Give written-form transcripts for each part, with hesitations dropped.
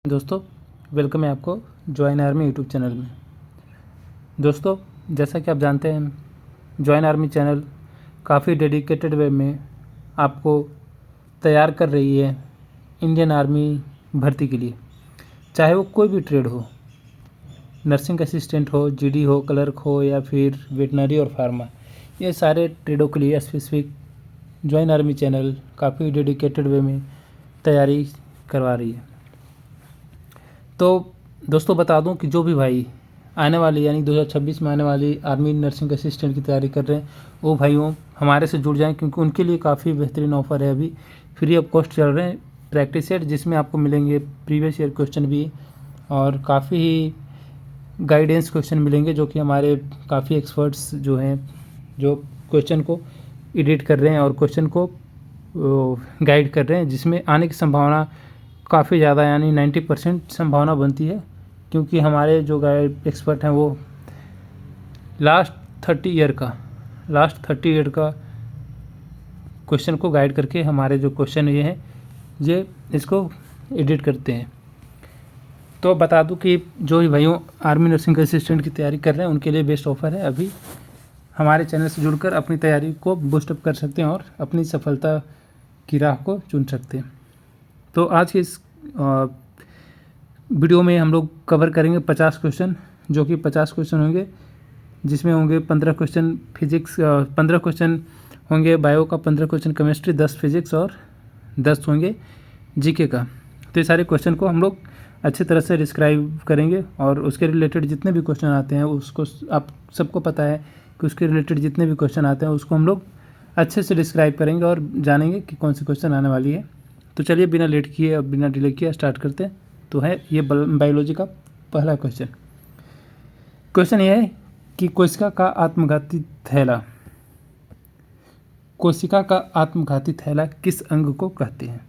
दोस्तों, वेलकम है आपको जॉइन आर्मी यूट्यूब चैनल में। दोस्तों, जैसा कि आप जानते हैं, जॉइन आर्मी चैनल काफ़ी डेडिकेटेड वे में आपको तैयार कर रही है इंडियन आर्मी भर्ती के लिए। चाहे वो कोई भी ट्रेड हो, नर्सिंग असिस्टेंट हो, जीडी हो, क्लर्क हो या फिर वेटनरी और फार्मा, ये सारे ट्रेडों के लिए स्पेसिफिक जॉइन आर्मी चैनल काफ़ी डेडिकेटेड वे में तैयारी करवा रही है। तो दोस्तों, बता दूं कि जो भी भाई आने वाली यानी 2026 में आने वाली आर्मी नर्सिंग असिस्टेंट की तैयारी कर रहे हैं, वो भाइयों हमारे से जुड़ जाएं, क्योंकि उनके लिए काफ़ी बेहतरीन ऑफ़र है। अभी फ्री ऑफ कॉस्ट चल रहे हैं प्रैक्टिस सेट, जिसमें आपको मिलेंगे प्रीवियस ईयर क्वेश्चन भी और काफ़ी ही गाइडेंस क्वेश्चन मिलेंगे, जो कि हमारे काफ़ी एक्सपर्ट्स जो हैं, जो क्वेश्चन को एडिट कर रहे हैं और क्वेश्चन को गाइड कर रहे हैं, जिसमें आने की संभावना काफ़ी ज़्यादा यानी 90% संभावना बनती है, क्योंकि हमारे जो गाइड एक्सपर्ट हैं वो लास्ट 30 ईयर का क्वेश्चन को गाइड करके हमारे जो क्वेश्चन ये हैं ये इसको एडिट करते हैं। तो बता दूं कि जो ही भाइयों आर्मी नर्सिंग असिस्टेंट की तैयारी कर रहे हैं, उनके लिए बेस्ट ऑफ़र है। अभी हमारे चैनल से जुड़कर अपनी तैयारी को बूस्टअप कर सकते हैं और अपनी सफलता की राह को चुन सकते हैं। तो आज के इस वीडियो में हम लोग कवर करेंगे 50 क्वेश्चन, जो कि 50 क्वेश्चन होंगे, जिसमें होंगे 15 क्वेश्चन फिजिक्स, 15 क्वेश्चन होंगे बायो का, 15 क्वेश्चन केमिस्ट्री, 10 फिजिक्स और 10 होंगे जीके का। तो ये सारे क्वेश्चन को हम लोग अच्छी तरह से डिस्क्राइब करेंगे और उसके रिलेटेड जितने भी क्वेश्चन आते हैं उसको, आप सबको पता है कि उसके रिलेटेड जितने भी क्वेश्चन आते हैं उसको हम लोग अच्छे से डिस्क्राइब करेंगे और जानेंगे कि कौन सी क्वेश्चन आने वाली है। तो चलिए बिना लेट किए और बिना डिले किए स्टार्ट करते हैं। तो है ये बायोलॉजी का पहला क्वेश्चन। क्वेश्चन ये है कि कोशिका का आत्मघाती थैला किस अंग को कहते हैं।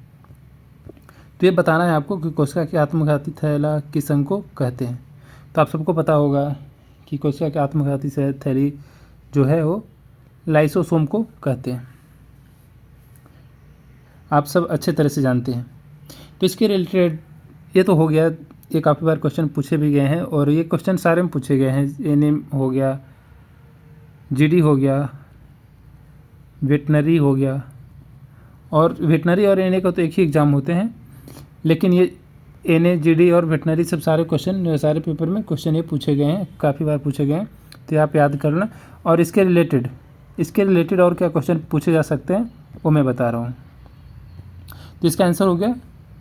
तो ये बताना है आपको कि कोशिका की आत्मघाती थैला किस अंग को कहते हैं। तो आप सबको पता होगा कि कोशिका की आत्मघाती थैली जो है वो लाइसोसोम को कहते हैं। आप सब अच्छे तरह से जानते हैं। तो इसके रिलेटेड ये तो हो गया, ये काफ़ी बार क्वेश्चन पूछे भी गए हैं और ये क्वेश्चन सारे में पूछे गए हैं। एनएम हो गया, जीडी हो गया, वेटनरी हो गया, और वेटनरी और एनए का तो एक ही एग्ज़ाम होते हैं, लेकिन ये एनए, जीडी और वेटनरी सब सारे क्वेश्चन, सारे पेपर में क्वेश्चन ये पूछे गए हैं, काफ़ी बार पूछे गए हैं। तो आप याद कर लेना। और इसके रिलेटेड और क्या क्वेश्चन पूछे जा सकते हैं वो मैं बता रहा हूँ। तो इसका आंसर हो गया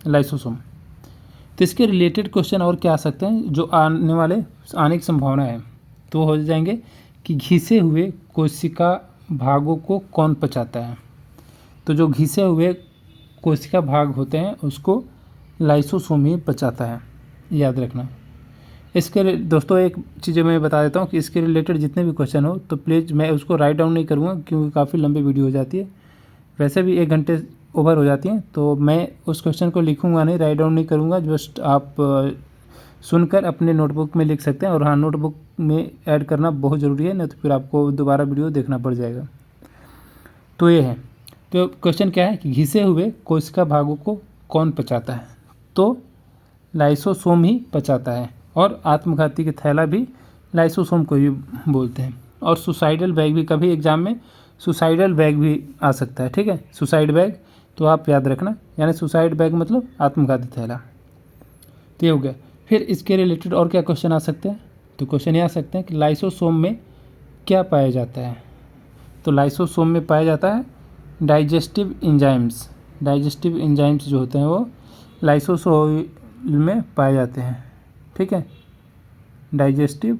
लाइसोसोम। तो इसके रिलेटेड क्वेश्चन और क्या आ सकते हैं जो आने की संभावना है, तो हो जाएंगे कि घिसे हुए कोशिका भागों को कौन पचाता है। तो जो घिसे हुए कोशिका भाग होते हैं उसको लाइसोसोम ही पचाता है, याद रखना। इसके दोस्तों एक चीज़ मैं बता देता हूँ कि इसके रिलेटेड जितने भी क्वेश्चन हो तो प्लीज़, मैं उसको राइट डाउन नहीं करूँगा क्योंकि काफ़ी लंबी वीडियो हो जाती है, वैसे भी 1 घंटे ओवर हो जाती हैं। तो मैं उस क्वेश्चन को लिखूंगा नहीं, राइट डाउन नहीं करूंगा, जस्ट आप सुनकर अपने नोटबुक में लिख सकते हैं। और हाँ, नोटबुक में ऐड करना बहुत ज़रूरी है, नहीं तो फिर आपको दोबारा वीडियो देखना पड़ जाएगा। तो ये है, तो क्वेश्चन क्या है कि घिसे हुए कोशिका भागों को कौन पचाता है। तो लाइसोसोम ही पचाता है, और आत्मघाती के थैला भी लाइसोसोम को ही बोलते हैं। और सुसाइडल बैग भी, कभी एग्जाम में सुसाइडल बैग भी आ सकता है, ठीक है, सुसाइड बैग, तो आप याद रखना, यानी सुसाइड बैग मतलब आत्मघाती थैला। तो ये हो गया। फिर इसके रिलेटेड और क्या क्वेश्चन आ सकते हैं, तो क्वेश्चन ये आ सकते हैं कि लाइसोसोम में क्या पाया जाता है। तो लाइसोसोम में पाया जाता है डाइजेस्टिव एंजाइम्स जो होते हैं वो लाइसोसोम में पाए जाते हैं, ठीक है, डाइजेस्टिव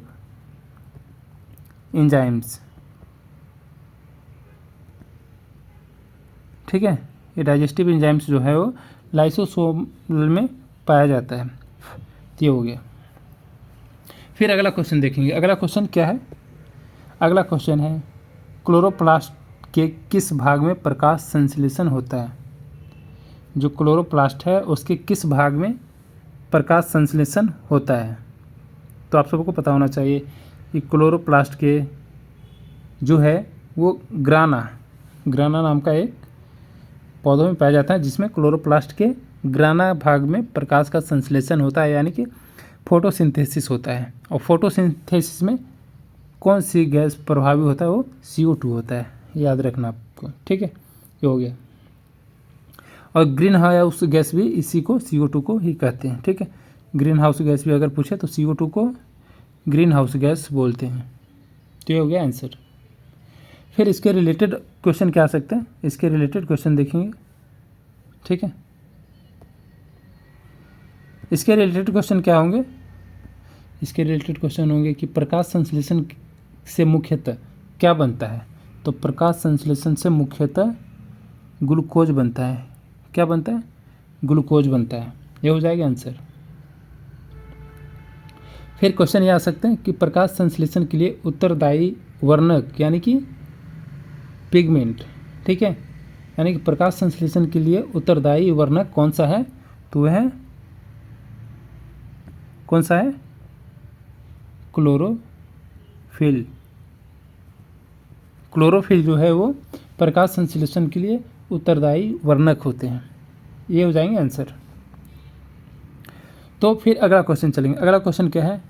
एंजाइम्स, ठीक है, ये डाइजेस्टिव एंजाइम्स जो है वो लाइसोसोम में पाया जाता है। ये हो गया। फिर अगला क्वेश्चन देखेंगे। अगला क्वेश्चन क्या है, अगला क्वेश्चन है क्लोरोप्लास्ट के किस भाग में प्रकाश संश्लेषण होता है। जो क्लोरोप्लास्ट है उसके किस भाग में प्रकाश संश्लेषण होता है। तो आप सबको पता होना चाहिए कि क्लोरोप्लास्ट के जो है वो ग्राना नाम का एक पौधों में पाया जाता है, जिसमें क्लोरोप्लास्ट के ग्राना भाग में प्रकाश का संश्लेषण होता है, यानी कि फोटोसिंथेसिस होता है। और फोटोसिंथेसिस में कौन सी गैस प्रभावी होता है? वो CO2 होता है, याद रखना आपको, ठीक है। ये हो गया। और ग्रीन हाउस गैस भी इसी को CO2 को ही कहते हैं, ठीक है। ग्रीन हाउस गैस भी अगर पूछे तो CO2 को ग्रीन हाउस गैस बोलते हैं। तो ये हो गया आंसर। फिर इसके रिलेटेड क्वेश्चन क्या आ सकते हैं, इसके रिलेटेड क्वेश्चन देखेंगे, ठीक है। इसके रिलेटेड क्वेश्चन क्या होंगे? इसके रिलेटेड क्वेश्चन होंगे कि प्रकाश संश्लेषण से मुख्यतः क्या बनता है? तो प्रकाश संश्लेषण से मुख्यतः ग्लूकोज बनता है। क्या बनता है? ग्लूकोज बनता है। ये हो जाएगा आंसर। फिर क्वेश्चन ये आ सकते हैं कि प्रकाश संश्लेषण के लिए उत्तरदायी वर्णक यानी कि पिगमेंट, ठीक है, यानी कि प्रकाश संश्लेषण के लिए उत्तरदायी वर्णक कौन सा है? तो वह कौन सा है? क्लोरोफिल। क्लोरोफिल जो है वो प्रकाश संश्लेषण के लिए उत्तरदायी वर्णक होते हैं। ये हो जाएंगे आंसर। तो फिर अगला क्वेश्चन चलेंगे। अगला क्वेश्चन क्या है?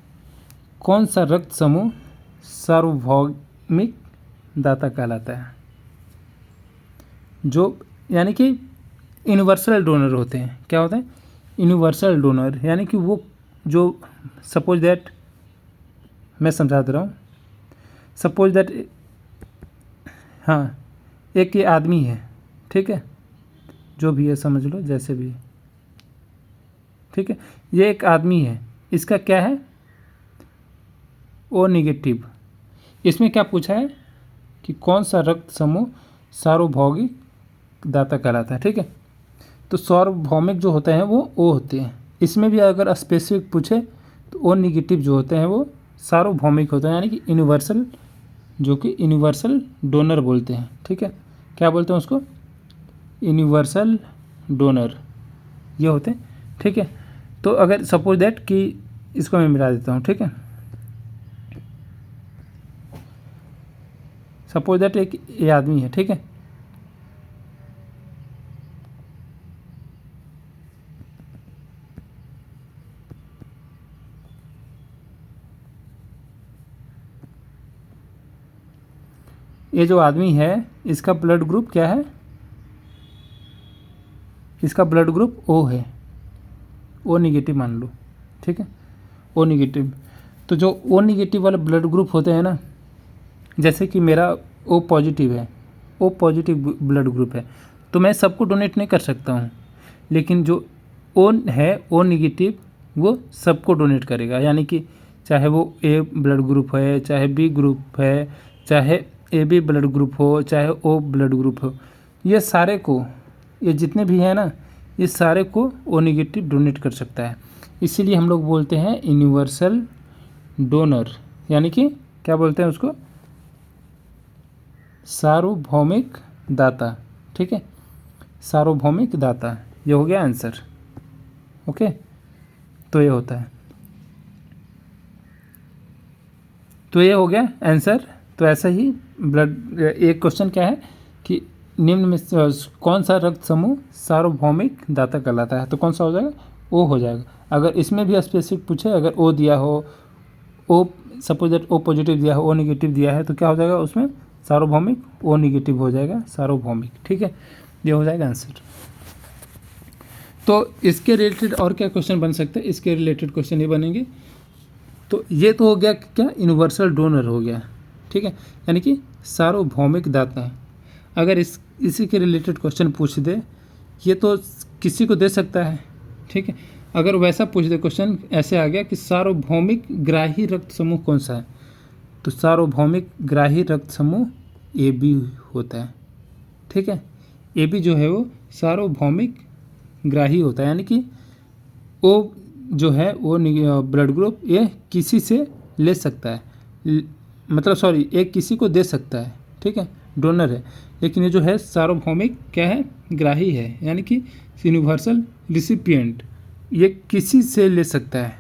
कौन सा रक्त समूह सार्वभौमिक दाता कहलाता है? जो यानी कि यूनिवर्सल डोनर होते हैं। क्या होते हैं? यूनिवर्सल डोनर, यानी कि वो जो सपोज दैट, मैं समझा दे रहा हूँ, सपोज दैट हाँ, एक ये आदमी है, ठीक है, जो भी है समझ लो, जैसे भी, ठीक है। ये एक आदमी है, इसका क्या है? O negative. इसमें क्या पूछा है कि कौन सा रक्त समूह सार्वभौमिक दाता कहलाता है, ठीक है। तो सार्वभौमिक जो होते हैं वो O होते हैं। इसमें भी अगर स्पेसिफिक पूछे तो O नेगेटिव जो होते हैं वो सार्वभौमिक होते हैं, यानी कि यूनिवर्सल, जो कि यूनिवर्सल डोनर बोलते हैं, ठीक है। क्या बोलते हैं उसको? यूनिवर्सल डोनर, ये होते हैं, ठीक है। तो अगर सपोज दैट कि इसको मैं मिला देता हूँ, ठीक है। सपोज दैट एक ये आदमी है, ठीक है, ये जो आदमी है इसका ब्लड ग्रुप क्या है? इसका ब्लड ग्रुप O है, O नेगेटिव मान लो, ठीक है, O नेगेटिव। तो जो O नेगेटिव वाले ब्लड ग्रुप होते हैं ना, जैसे कि मेरा O पॉजिटिव है, O पॉजिटिव ब्लड ग्रुप है, तो मैं सबको डोनेट नहीं कर सकता हूँ, लेकिन जो O है, O नेगेटिव, वो सबको डोनेट करेगा। यानी कि चाहे वो A ब्लड ग्रुप है, चाहे B ग्रुप है, चाहे AB ब्लड ग्रुप हो, चाहे O ब्लड ग्रुप हो, ये सारे को, ये जितने भी हैं ना, ये सारे को O नेगेटिव डोनेट कर सकता है। इसीलिए हम लोग बोलते हैं यूनिवर्सल डोनर, यानी कि क्या बोलते हैं उसको? सार्वभौमिक दाता, ठीक है, सार्वभौमिक दाता। ये हो गया आंसर, ओके। तो ये होता है, तो ये हो गया आंसर। तो ऐसा ही ब्लड, एक क्वेश्चन क्या है कि निम्न में कौन सा रक्त समूह सार्वभौमिक दाता कहलाता है? तो कौन सा हो जाएगा? O हो जाएगा। अगर इसमें भी स्पेसिफिक पूछे, अगर O दिया हो, O suppose that O positive दिया हो, O नेगेटिव दिया है, तो क्या हो जाएगा उसमें? सार्वभौमिक O नेगेटिव हो जाएगा, सार्वभौमिक, ठीक है। ये हो जाएगा आंसर। तो इसके रिलेटेड और क्या क्वेश्चन बन सकते हैं? इसके रिलेटेड क्वेश्चन ये बनेंगे। तो ये तो हो गया क्या? यूनिवर्सल डोनर हो गया, ठीक है, यानी कि सार्वभौमिक दाता। अगर इसी के रिलेटेड क्वेश्चन पूछ दे, ये तो किसी को दे सकता है, ठीक है। अगर वैसा पूछ दे क्वेश्चन, ऐसे आ गया कि सार्वभौमिक ग्राही रक्त समूह कौन सा है? तो सार्वभौमिक ग्राही रक्त समूह AB होता है, ठीक है। AB जो है वो सार्वभौमिक ग्राही होता है, यानी कि O जो है वो ब्लड ग्रुप ये किसी से ले सकता है, मतलब सॉरी, एक किसी को दे सकता है, ठीक है, डोनर है। लेकिन ये जो है सार्वभौमिक क्या है? ग्राही है, यानी कि यूनिवर्सल रिसिपिएंट, ये किसी से ले सकता है,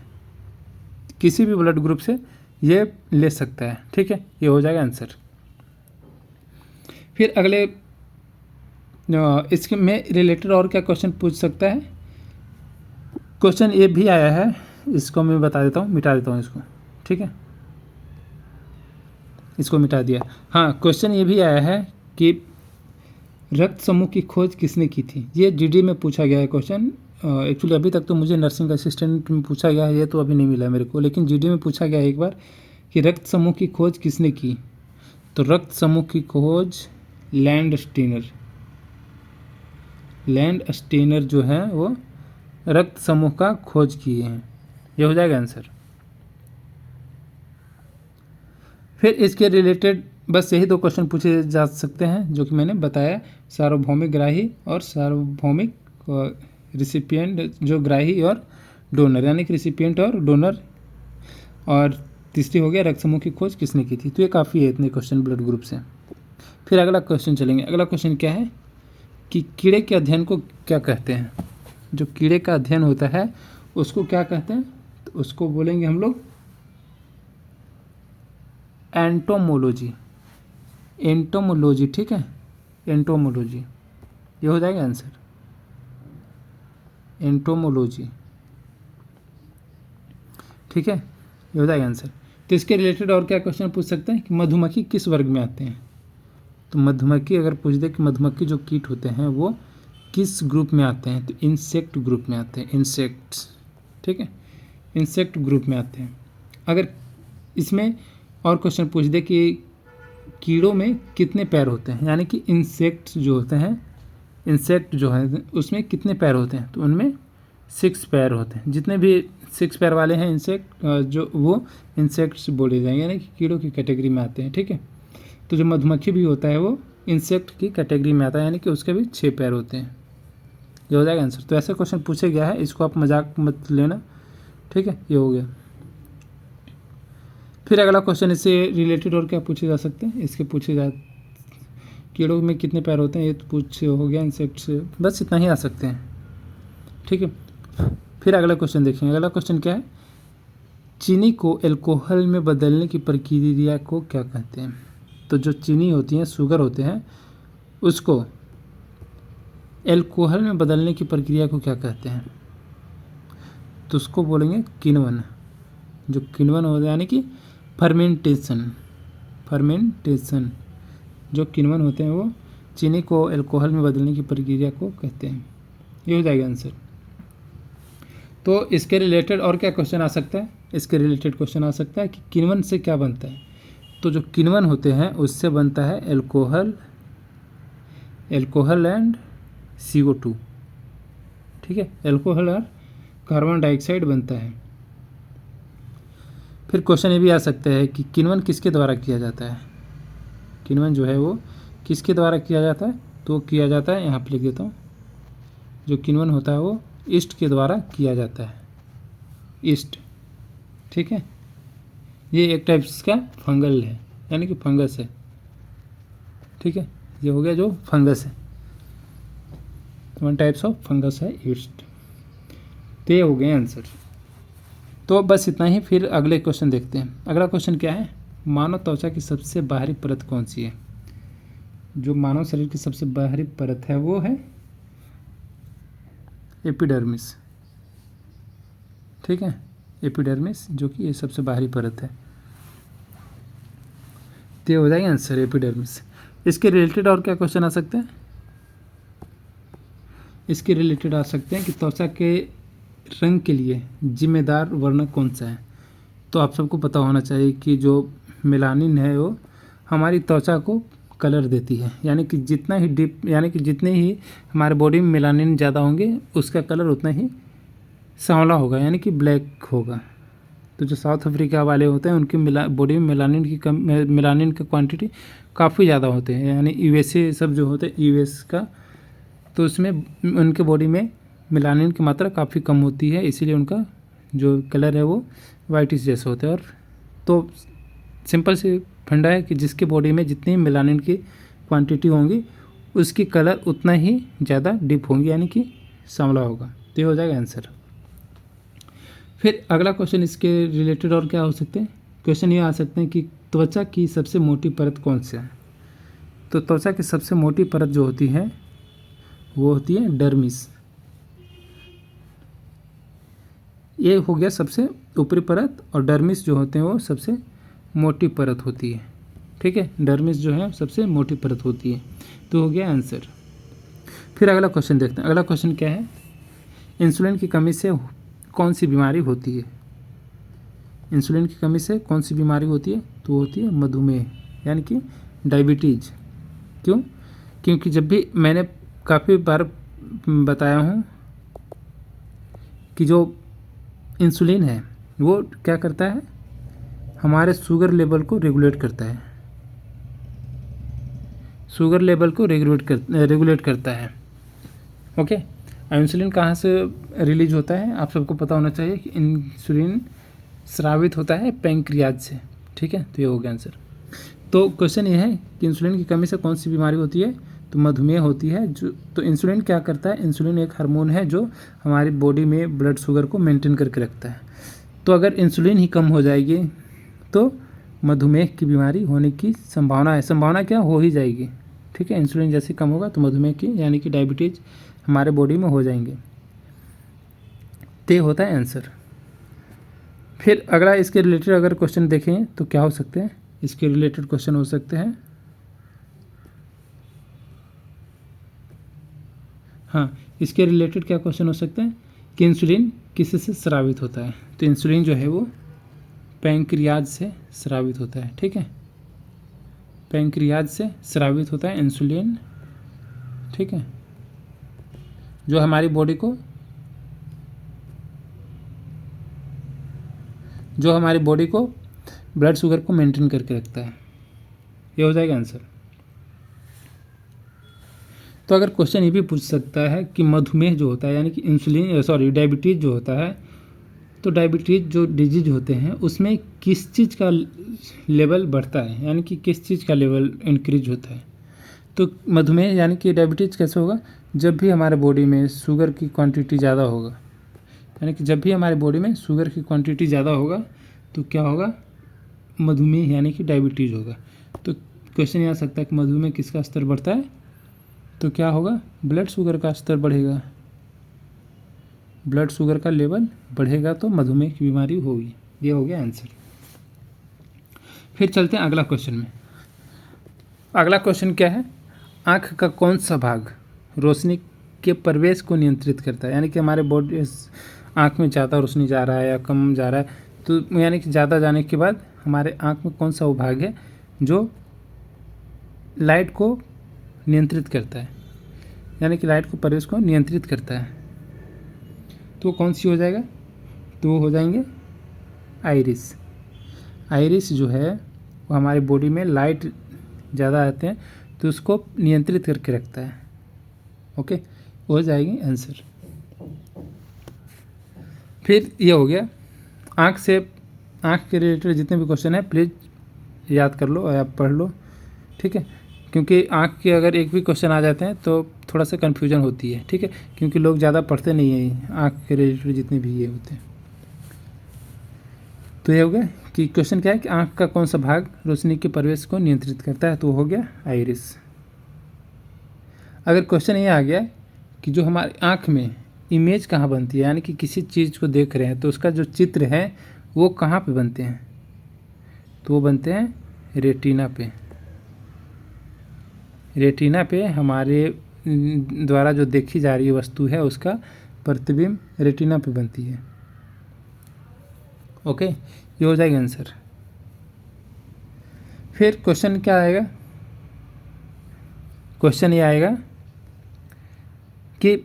किसी भी ब्लड ग्रुप से ये ले सकता है, ठीक है। ये हो जाएगा आंसर। फिर अगले इसके में रिलेटेड और क्या क्वेश्चन पूछ सकता है क्वेश्चन ये भी आया है, इसको मैं बता देता हूँ, मिटा देता हूँ इसको, ठीक है, इसको मिटा दिया। हाँ, क्वेश्चन ये भी आया है कि रक्त समूह की खोज किसने की थी। ये जीडी में पूछा गया है क्वेश्चन। एक्चुअली अभी तक तो मुझे नर्सिंग असिस्टेंट में पूछा गया है, ये तो अभी नहीं मिला मेरे को, लेकिन जीडी में पूछा गया है एक बार कि रक्त समूह की खोज किसने की। तो रक्त समूह की खोज लैंड स्टेनर जो है वो रक्त समूह का खोज किए हैं। ये हो जाएगा आंसर। फिर इसके रिलेटेड बस यही 2 क्वेश्चन पूछे जा सकते हैं जो कि मैंने बताया, सार्वभौमिक ग्राही और सार्वभौमिक रिसिपिएंट, जो ग्राही और डोनर, यानी कि रिसिपिएंट और डोनर। और तीसरी हो गया रक्त समूह की खोज किसने की थी। तो ये काफ़ी है इतने क्वेश्चन ब्लड ग्रुप से। फिर अगला क्वेश्चन चलेंगे। अगला क्वेश्चन क्या है कि कीड़े के अध्ययन को क्या कहते हैं। जो कीड़े का अध्ययन होता है उसको क्या कहते हैं, तो उसको बोलेंगे हम लोग एंटोमोलॉजी, ठीक है, एंटोमोलॉजी। ये हो जाएगा आंसर, एंटोमोलॉजी, ठीक है, ये हो जाएगा आंसर। तो इसके रिलेटेड और क्या क्वेश्चन पूछ सकते हैं कि मधुमक्खी किस वर्ग में आते हैं। तो मधुमक्खी अगर पूछ दे कि मधुमक्खी जो कीट होते हैं वो किस ग्रुप में आते हैं, तो इंसेक्ट ग्रुप में आते हैं, इंसेक्ट्स, ठीक है, इंसेक्ट ग्रुप में आते हैं। अगर इसमें और क्वेश्चन पूछ दे कि कीड़ों में कितने पैर होते हैं, यानी कि इंसेक्ट जो है उसमें कितने पैर होते हैं, तो उनमें 6 पैर होते हैं। जितने भी 6 पैर वाले हैं इंसेक्ट, जो वो इंसेक्ट्स बोले जाएंगे, यानी कि कीड़ों की कैटेगरी में आते हैं, ठीक है। तो जो मधुमक्खी भी होता है वो इंसेक्ट की कैटेगरी में आता है, यानी कि उसके भी 6 पैर होते हैं। ये हो जाएगा आंसर। तो ऐसे क्वेश्चन पूछे गया है, इसको आप मजाक मत लेना, ठीक है। ये हो गया। फिर अगला क्वेश्चन इससे रिलेटेड और क्या पूछे जा सकते हैं, इसके पूछे जा कीड़ों में कितने पैर होते हैं, ये तो पूछ हो गया इंसेक्ट से, बस इतना ही आ सकते हैं, ठीक है। फिर अगला क्वेश्चन देखेंगे। अगला क्वेश्चन क्या है, चीनी को एल्कोहल में बदलने की प्रक्रिया को क्या कहते हैं। तो जो चीनी होती है, शुगर होते हैं, उसको एल्कोहल में बदलने की प्रक्रिया को क्या कहते हैं, तो उसको बोलेंगे किण्वन। जो किण्वन होता है यानी कि फर्मेंटेशन, जो किण्वन होते हैं वो चीनी को एल्कोहल में बदलने की प्रक्रिया को कहते हैं। ये हो जाएगा आंसर। तो इसके रिलेटेड और क्या क्वेश्चन आ सकता है, इसके रिलेटेड क्वेश्चन आ सकता है कि किण्वन से क्या बनता है। तो जो किण्वन होते हैं उससे बनता है एल्कोहल एंड CO2, ठीक है, एल्कोहल और कार्बन डाइऑक्साइड बनता है। फिर क्वेश्चन ये भी आ सकता है कि किण्वन किसके द्वारा किया जाता है। किण्वन जो है वो किसके द्वारा किया जाता है, तो किया जाता है, यहाँ पे लिख देता हूँ, जो किण्वन होता है वो ईस्ट के द्वारा किया जाता है, ईस्ट, ठीक है। ये एक टाइप का फंगल है, यानी कि फंगस है, ठीक है। ये हो गया जो फंगस है, 1 टाइप्स ऑफ फंगस है ईस्ट। तो ये हो गए आंसर। तो बस इतना ही। फिर अगले क्वेश्चन देखते हैं। अगला क्वेश्चन क्या है, मानव त्वचा की सबसे बाहरी परत कौन सी है। जो मानव शरीर की सबसे बाहरी परत है वो है एपिडर्मिस, ठीक है, एपिडर्मिस, जो कि ये सबसे बाहरी परत है। तो ये हो जाएगा आंसर, एपिडर्मिस। इसके रिलेटेड और क्या क्वेश्चन आ सकते हैं, इसके रिलेटेड आ सकते हैं कि त्वचा के रंग के लिए जिम्मेदार वर्णक कौन सा है। तो आप सबको पता होना चाहिए कि जो मेलानिन है वो हमारी त्वचा को कलर देती है, यानी कि जितना ही डीप, यानी कि जितने ही हमारे बॉडी में मेलानिन ज़्यादा होंगे उसका कलर उतना ही सांवला होगा, यानी कि ब्लैक होगा। तो जो साउथ अफ्रीका वाले होते हैं उनकी बॉडी में मेलानिन का क्वांटिटी काफ़ी ज़्यादा होते हैं, यानी USA सब जो होते हैं US का, तो उसमें उनके बॉडी में मेलानिन की मात्रा काफ़ी कम होती है, इसीलिए उनका जो कलर है वो वाइटिश जैसा होता है। और तो सिंपल से फंडा है कि जिसके बॉडी में जितनी मेलानिन की क्वांटिटी होंगी उसकी कलर उतना ही ज़्यादा डीप होंगी, यानी कि सांवला होगा। तो ये हो जाएगा आंसर। फिर अगला क्वेश्चन इसके रिलेटेड और क्या हो सकते हैं, क्वेश्चन ये आ सकते हैं कि त्वचा की सबसे मोटी परत कौन सी है। तो त्वचा की सबसे मोटी परत जो होती है वो होती है डर्मिस, ये हो गया सबसे ऊपरी परत, और डर्मिस जो होते हैं वो सबसे मोटी परत होती है। ठीक है, डर्मिस जो है सबसे मोटी परत होती है। तो हो गया आंसर। फिर अगला क्वेश्चन देखते हैं। अगला क्वेश्चन क्या है, इंसुलिन की कमी से कौन सी बीमारी होती है? इंसुलिन की कमी से कौन सी बीमारी होती है? तो होती है मधुमेह, यानी कि डायबिटीज़। क्यों? क्योंकि जब भी मैंने काफ़ी बार बताया हूँ कि जो इंसुलिन है वो क्या करता है, हमारे शुगर लेवल को रेगुलेट करता है, शुगर लेवल को रेगुलेट करता है। ओके, इंसुलिन कहाँ से रिलीज होता है? आप सबको पता होना चाहिए कि इंसुलिन स्रावित होता है पैंक्रियाज से। ठीक है, तो ये हो गया आंसर। तो क्वेश्चन ये है कि इंसुलिन की कमी से कौन सी बीमारी होती है? तो मधुमेह होती है। जो तो इंसुलिन क्या करता है? इंसुलिन एक हार्मोन है जो हमारी बॉडी में ब्लड शुगर को मेंटेन करके रखता है। तो अगर इंसुलिन ही कम हो जाएगी तो मधुमेह की बीमारी होने की संभावना है। संभावना क्या, हो ही जाएगी। ठीक है, इंसुलिन जैसे कम होगा तो मधुमेह की यानी कि डायबिटीज़ हमारे बॉडी में हो जाएंगे। तो ये होता है आंसर। फिर अगला इसके रिलेटेड अगर क्वेश्चन देखें तो क्या हो सकते हैं? इसके रिलेटेड क्वेश्चन हो सकते हैं, हाँ, इसके रिलेटेड क्या क्वेश्चन हो सकते हैं कि इंसुलिन किससे स्रावित होता है? तो इंसुलिन जो है वो पैंक्रियाज से स्रावित होता है। ठीक है, पैंक्रियाज से स्रावित होता है इंसुलिन। ठीक है, जो हमारी बॉडी को ब्लड शुगर को मेंटेन करके रखता है। ये हो जाएगा आंसर। तो अगर क्वेश्चन ये भी पूछ सकता है कि मधुमेह जो होता है यानी कि डायबिटीज़ जो होता है, तो डायबिटीज़ जो डिजीज होते हैं उसमें किस चीज़ का लेवल बढ़ता है, यानी कि किस चीज़ का लेवल इंक्रीज होता है? तो मधुमेह यानी कि डायबिटीज़ कैसे होगा? जब भी हमारे बॉडी में शुगर की क्वांटिटी ज़्यादा होगा, यानी कि जब भी हमारे बॉडी में शुगर की क्वांटिटी ज़्यादा होगा तो क्या होगा? मधुमेह यानी कि डायबिटीज़ होगा। तो क्वेश्चन ये आ सकता है कि मधुमेह किसका स्तर बढ़ता है? तो क्या होगा? ब्लड शुगर का स्तर बढ़ेगा। ब्लड शुगर का लेवल बढ़ेगा तो मधुमेह की बीमारी होगी। ये हो गया आंसर। फिर चलते हैं अगला क्वेश्चन में। अगला क्वेश्चन क्या है, आँख का कौन सा भाग रोशनी के प्रवेश को नियंत्रित करता है? यानी कि हमारे बॉडी आँख में ज़्यादा रोशनी जा रहा है या कम जा रहा है, तो यानी कि ज़्यादा जाने के बाद हमारे आँख में कौन सा वो भाग है जो लाइट को नियंत्रित करता है, यानी कि लाइट को प्रवेश को नियंत्रित करता है? तो कौन सी हो जाएगा? तो वो हो जाएंगे आइरिस। आइरिस जो है वो हमारी बॉडी में लाइट ज़्यादा आते हैं तो उसको नियंत्रित करके रखता है। ओके, वो हो जाएगी आंसर। फिर ये हो गया आँख के रिलेटेड जितने भी क्वेश्चन है प्लीज़ याद कर लो या पढ़ लो। ठीक है, क्योंकि आँख के अगर एक भी क्वेश्चन आ जाते हैं तो थोड़ा सा कन्फ्यूजन होती है। ठीक है, क्योंकि लोग ज़्यादा पढ़ते नहीं हैं आँख के रिलेटेड जितने भी ये होते हैं। तो ये हो गया कि क्वेश्चन क्या है कि आँख का कौन सा भाग रोशनी के प्रवेश को नियंत्रित करता है? तो हो गया आइरिस। अगर क्वेश्चन ये आ गया कि जो हमारी आँख में इमेज कहाँ बनती है, यानी कि किसी चीज़ को देख रहे हैं तो उसका जो चित्र है वो कहाँ पे बनते हैं? तो वो बनते हैं रेटिना पे। रेटिना पे हमारे द्वारा जो देखी जा रही वस्तु है उसका प्रतिबिंब रेटिना पे बनती है। ओके, ये हो जाएगा आंसर। फिर क्वेश्चन क्या आएगा? क्वेश्चन ये आएगा कि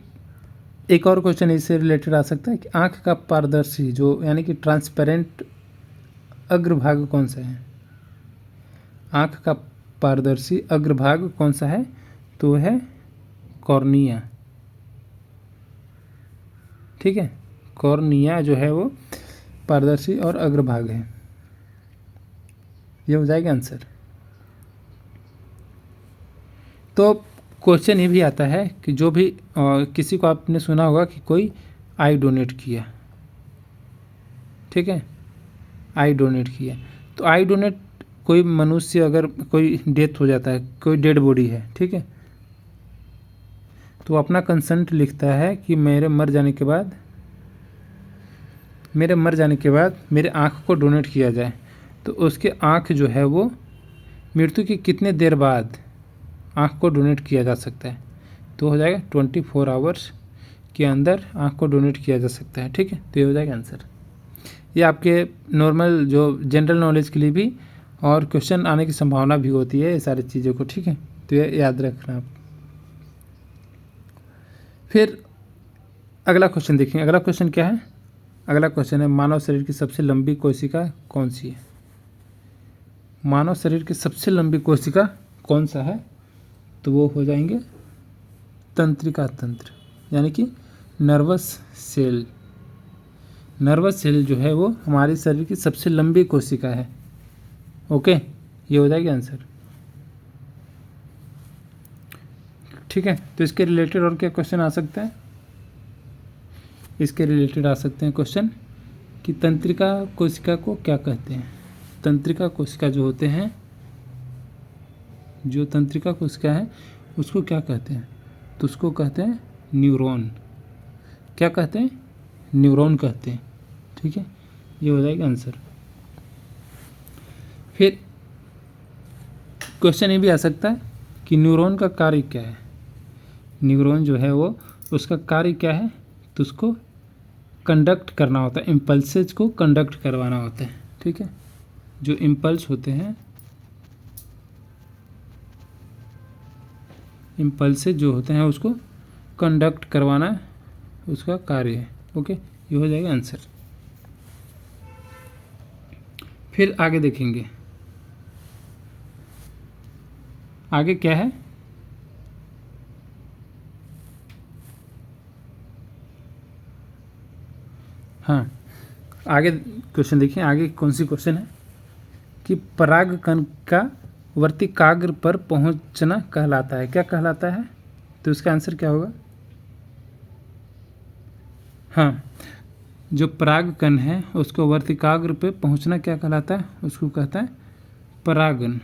एक और क्वेश्चन इससे रिलेटेड आ सकता है कि आँख का पारदर्शी जो यानी कि ट्रांसपेरेंट अग्रभाग कौन सा है? आँख का पारदर्शी अग्रभाग कौन सा है? तो है कॉर्निया। ठीक है, कॉर्निया जो है वो पारदर्शी और अग्रभाग है। ये हो जाएगा आंसर। तो क्वेश्चन ये भी आता है कि जो भी किसी को आपने सुना होगा कि कोई आई डोनेट किया। ठीक है, आई डोनेट किया, तो आई डोनेट कोई मनुष्य अगर कोई डेथ हो जाता है, कोई डेड बॉडी है, ठीक है, तो अपना कंसेंट लिखता है कि मेरे मर जाने के बाद मेरे मर जाने के बाद मेरे आँख को डोनेट किया जाए तो उसके आँख जो है वो मृत्यु के कितने देर बाद आँख को डोनेट किया जा सकता है, तो हो जाएगा 24 आवर्स के अंदर आँख को डोनेट किया जा सकता है। ठीक है, तो ये हो जाएगा आंसर। ये आपके नॉर्मल जो जनरल नॉलेज के लिए भी और क्वेश्चन आने की संभावना भी होती है ये सारी चीज़ों को। ठीक है, तो ये याद रखना आप। फिर अगला क्वेश्चन देखेंगे। अगला क्वेश्चन क्या है? अगला क्वेश्चन है मानव शरीर की सबसे लंबी कोशिका कौन सी है? मानव शरीर की सबसे लंबी कोशिका कौन सा है? तो वो हो जाएंगे तंत्रिका तंत्र, यानी कि नर्वस सेल। नर्वस सेल जो है वो हमारे शरीर की सबसे लंबी कोशिका है। ओके, ये हो जाएगा आंसर। ठीक है, तो इसके रिलेटेड और क्या क्वेश्चन आ सकते हैं? इसके रिलेटेड आ सकते हैं क्वेश्चन कि तंत्रिका कोशिका को क्या कहते हैं। तंत्रिका कोशिका जो होते हैं, जो तंत्रिका कोशिका है उसको क्या कहते हैं? तो उसको कहते हैं न्यूरॉन। क्या कहते हैं? न्यूरॉन कहते हैं। ठीक है, ये हो जाएगा आंसर। फिर क्वेश्चन ये भी आ सकता है कि न्यूरॉन का कार्य क्या है। न्यूरॉन जो है वो उसका कार्य क्या है? तो उसको कंडक्ट करना होता है, इम्पल्सेज को कंडक्ट करवाना होता है। ठीक है, जो इम्पल्स होते हैं, इम्पल्सेज जो होते हैं उसको कंडक्ट करवाना उसका कार्य है। ओके, ये हो जाएगा आंसर। फिर आगे देखेंगे, आगे क्या है? हाँ, आगे क्वेश्चन देखिए। आगे कौन सी क्वेश्चन है कि परागकण का वर्तिकाग्र पर पहुंचना कहलाता है। क्या कहलाता है? तो इसका आंसर क्या होगा? हाँ, जो परागकण है उसको वर्तिकाग्र पे पहुंचना क्या कहलाता है? उसको कहता है परागन।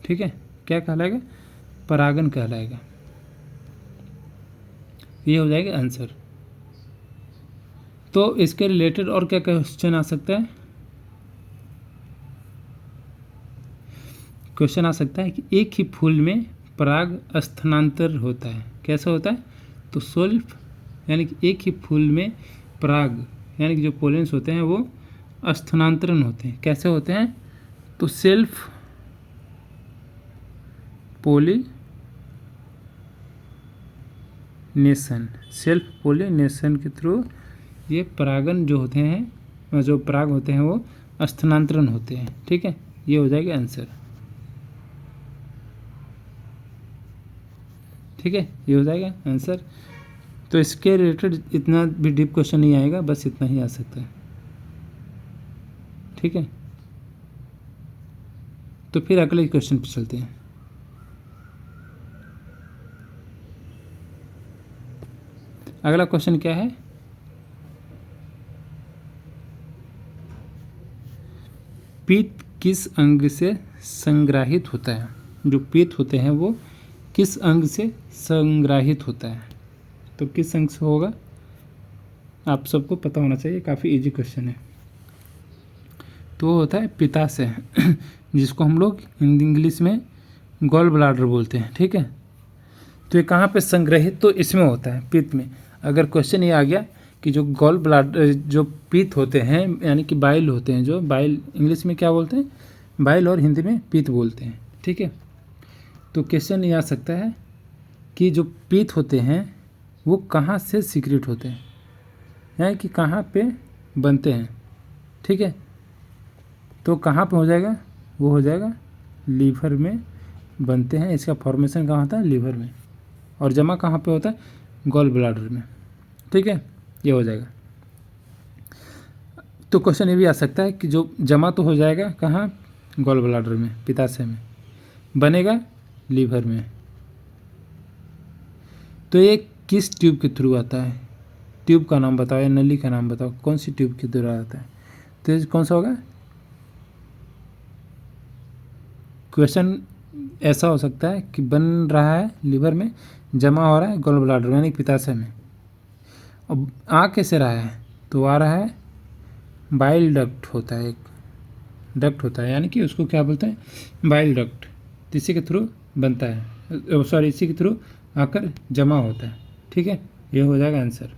ठीक है, क्या कहलाएगा? परागन कहलाएगा। ये हो जाएगा आंसर। तो इसके रिलेटेड और क्या क्वेश्चन आ सकता है? क्वेश्चन आ सकता है कि एक ही फूल में पराग स्थानांतर होता है। कैसा होता है? तो सेल्फ, यानी कि एक ही फूल में पराग यानी कि जो पोलेंस होते हैं वो स्थानांतरण होते हैं। कैसे होते हैं? तो सेल्फ पोलिनेशन, सेल्फ पोलिनेशन के थ्रू ये परागन जो होते हैं, जो पराग होते हैं वो स्थानांतरण होते हैं। ठीक है, ये हो जाएगा आंसर। ठीक है, ये हो जाएगा आंसर। तो इसके रिलेटेड इतना भी डीप क्वेश्चन नहीं आएगा, बस इतना ही आ सकता है। ठीक है, तो फिर अगले क्वेश्चन पे चलते हैं। अगला क्वेश्चन क्या है? पित्त किस अंग से संग्रहित होता है? जो पित्त होते हैं वो किस अंग से संग्रहित होता है? तो किस अंग से होगा? आप सबको पता होना चाहिए, काफ़ी इजी क्वेश्चन है। तो वो होता है पित्ताशय जिसको हम लोग इंग्लिश में गॉल ब्लाडर बोलते हैं। ठीक है, तो ये कहाँ पे संग्रहित? तो इसमें होता है, पित्त में। अगर क्वेश्चन ये आ गया कि जो गॉल ब्लाडर, जो पित्त होते हैं यानी कि बाइल होते हैं, जो बाइल इंग्लिश में क्या बोलते हैं? बाइल, और हिंदी में पित्त बोलते हैं। ठीक है, तो क्वेश्चन ये आ सकता है कि जो पित्त होते हैं वो कहाँ से सीक्रेट होते हैं, यानी कि कहाँ पे बनते हैं। ठीक है, तो कहाँ पे हो जाएगा? वो हो जाएगा लीवर में बनते हैं। इसका फॉर्मेशन कहाँ होता है? लीवर में। और जमा कहाँ पे होता है? गॉल ब्लाडर में। ठीक है, ये हो जाएगा। तो क्वेश्चन ये भी आ सकता है कि जो जमा तो हो जाएगा कहाँ? गॉल ब्लाडर में, पित्ताशय में। बनेगा लीवर में। तो ये किस ट्यूब के थ्रू आता है? ट्यूब का नाम बताओ या नली का नाम बताओ, कौन सी ट्यूब के थ्रू आता है? तो ये कौन सा होगा? क्वेश्चन ऐसा हो सकता है कि बन रहा है लीवर में, जमा हो रहा है गॉल ब्लाडर यानी पित्ताशय में। अब आ कैसे रहा है? तो आ रहा है बाइल डक्ट होता है, एक डक्ट होता है, यानी कि उसको क्या बोलते हैं, बाइल डक्ट, इसी के थ्रू बनता है, सॉरी इसी के थ्रू आकर जमा होता है। ठीक है, ये हो जाएगा आंसर।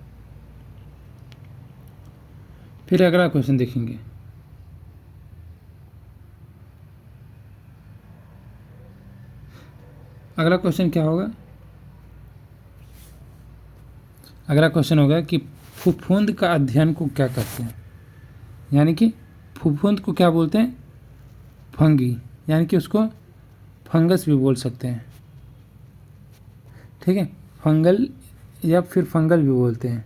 फिर अगला क्वेश्चन देखेंगे। अगला क्वेश्चन क्या होगा, अगला क्वेश्चन होगा कि फफूंद का अध्ययन को क्या कहते हैं, यानी कि फफूंद को क्या बोलते हैं, फंगी, यानी कि उसको फंगस भी बोल सकते हैं। ठीक है, फंगल या फिर फंगल भी बोलते हैं,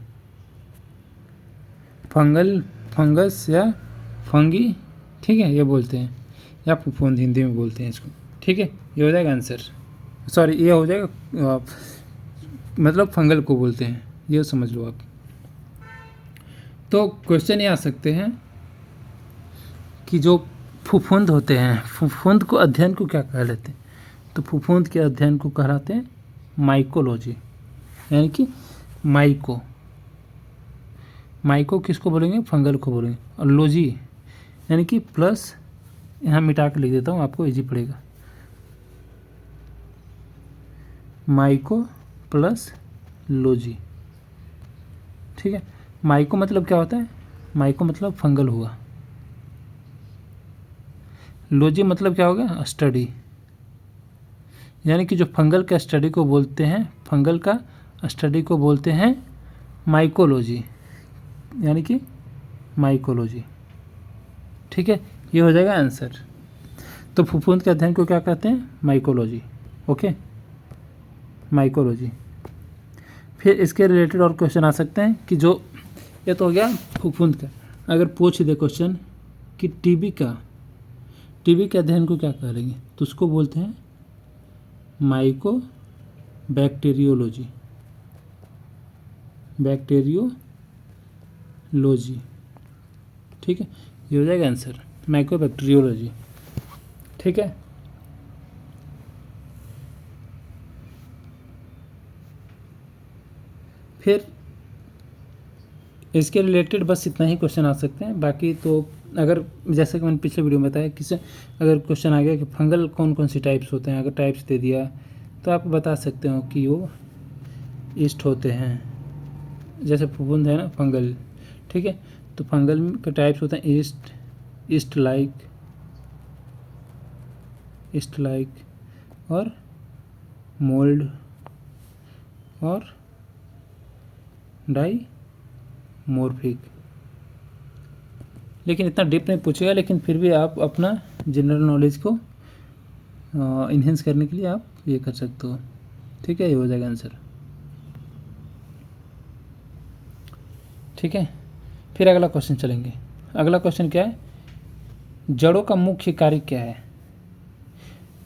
फंगल, फंगस या फंगी, ठीक है, ये बोलते हैं, या फफूंद हिंदी में बोलते हैं इसको। ठीक है, ये हो जाएगा आंसर, सॉरी ये हो जाएगा मतलब फंगल को बोलते हैं, ये समझ लो आप। तो क्वेश्चन ये आ सकते हैं कि जो फफूंद होते हैं, फफूंद को अध्ययन को क्या कह लेते हैं, तो फफूंद के अध्ययन को कहलाते हैं माइकोलॉजी, यानी कि माइको, माइको किसको बोलेंगे, फंगल को बोलेंगे, और लॉजी यानी कि प्लस, यहाँ मिटा के लिख देता हूँ आपको इजी पड़ेगा, माइको प्लस लॉजी। ठीक है, माइको मतलब क्या होता है, माइको मतलब फंगल हुआ, लॉजी मतलब क्या होगा, स्टडी, यानी कि जो फंगल का स्टडी को बोलते हैं, फंगल का स्टडी को बोलते हैं माइकोलॉजी, यानी कि माइकोलॉजी। ठीक है, ये हो जाएगा आंसर। तो फफूंद के अध्ययन को क्या कहते हैं, माइकोलॉजी। Okay, mycology. फिर इसके रिलेटेड और क्वेश्चन आ सकते हैं कि जो, ये तो हो गया फफूंद का, अगर पूछ दे क्वेश्चन कि टीबी के अध्ययन को क्या करेंगे, तो उसको बोलते हैं माइको बैक्टीरियोलॉजी, बैक्टीरियोलॉजी। ठीक है, ये हो जाएगा आंसर, माइको बैक्टीरियोलॉजी। ठीक है, फिर इसके रिलेटेड बस इतना ही क्वेश्चन आ सकते हैं। बाकी तो अगर जैसे कि मैंने पिछले वीडियो में बताया, किसी अगर क्वेश्चन आ गया कि फंगल कौन कौन सी टाइप्स होते हैं, अगर टाइप्स दे दिया तो आप बता सकते हो कि वो ईस्ट होते हैं, जैसे फफूंद है ना फंगल। ठीक है, तो फंगल के टाइप्स होते हैं ईस्ट लाइक और मोल्ड और डाइमोर्फिक। लेकिन इतना डीप नहीं पूछेगा, लेकिन फिर भी आप अपना जनरल नॉलेज को इन्हेंस करने के लिए आप ये कर सकते हो। ठीक है, ये हो जाएगा आंसर। ठीक है, फिर अगला क्वेश्चन चलेंगे। अगला क्वेश्चन क्या है, जड़ों का मुख्य कार्य क्या है।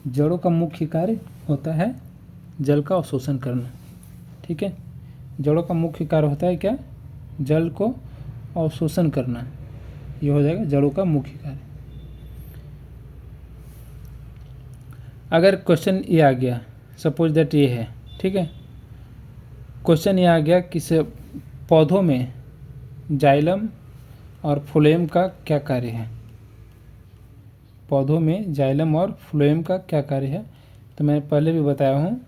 जड़ों का मुख्य कार्य होता है जल का अवशोषण करना। ठीक है, जड़ों का मुख्य कार्य होता है क्या, जल को अवशोषण करना, ये हो जाएगा जड़ों का मुख्य कार्य। अगर क्वेश्चन ये आ गया, सपोज दैट ये है, ठीक है, क्वेश्चन ये आ गया कि पौधों में जाइलम और फ्लोएम का क्या कार्य है, पौधों में जाइलम और फ्लोएम का क्या कार्य है। तो मैंने पहले भी बताया हूँ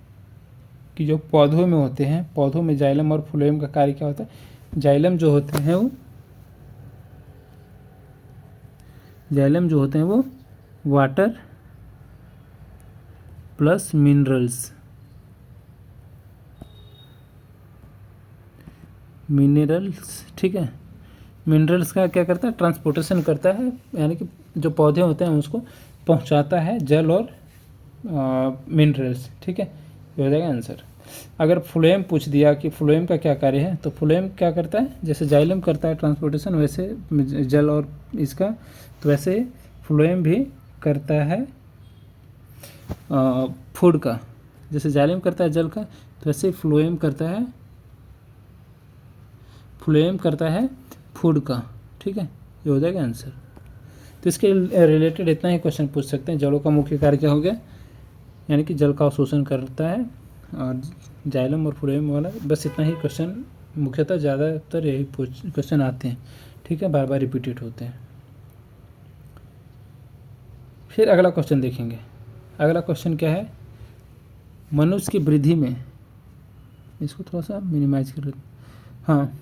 कि जो पौधों में होते हैं, पौधों में जाइलम और फ्लोएम का कार्य क्या होता है। जाइलम जो होते हैं वो वाटर प्लस मिनरल्स ठीक है, मिनरल्स का क्या करता है, ट्रांसपोर्टेशन करता है, यानी कि जो पौधे होते हैं उसको पहुंचाता है जल और मिनरल्स। ठीक है, ये हो जाएगा आंसर। अगर फ्लोएम पूछ दिया कि फ्लोएम का क्या कार्य है, तो फ्लोएम क्या करता है, जैसे जाइलम करता है ट्रांसपोर्टेशन, वैसे जल और इसका, तो वैसे फ्लोएम भी करता है फूड का। जैसे जाइलम करता है जल का, तो वैसे फ्लोएम करता है फूड का। ठीक है, ये हो जाएगा आंसर। तो इसके रिलेटेड इतना ही क्वेश्चन पूछ सकते हैं। जड़ों का मुख्य कार्य क्या हो गया, यानी कि जल का अवशोषण करता है, और जाइलम और फ्लोएम वाला, बस इतना ही क्वेश्चन मुख्यतः ज़्यादातर यही क्वेश्चन आते हैं। ठीक है, बार बार रिपीटेड होते हैं। फिर अगला क्वेश्चन देखेंगे। अगला क्वेश्चन क्या है, मनुष्य की वृद्धि में, इसको थोड़ा सा मिनिमाइज कर, हाँ,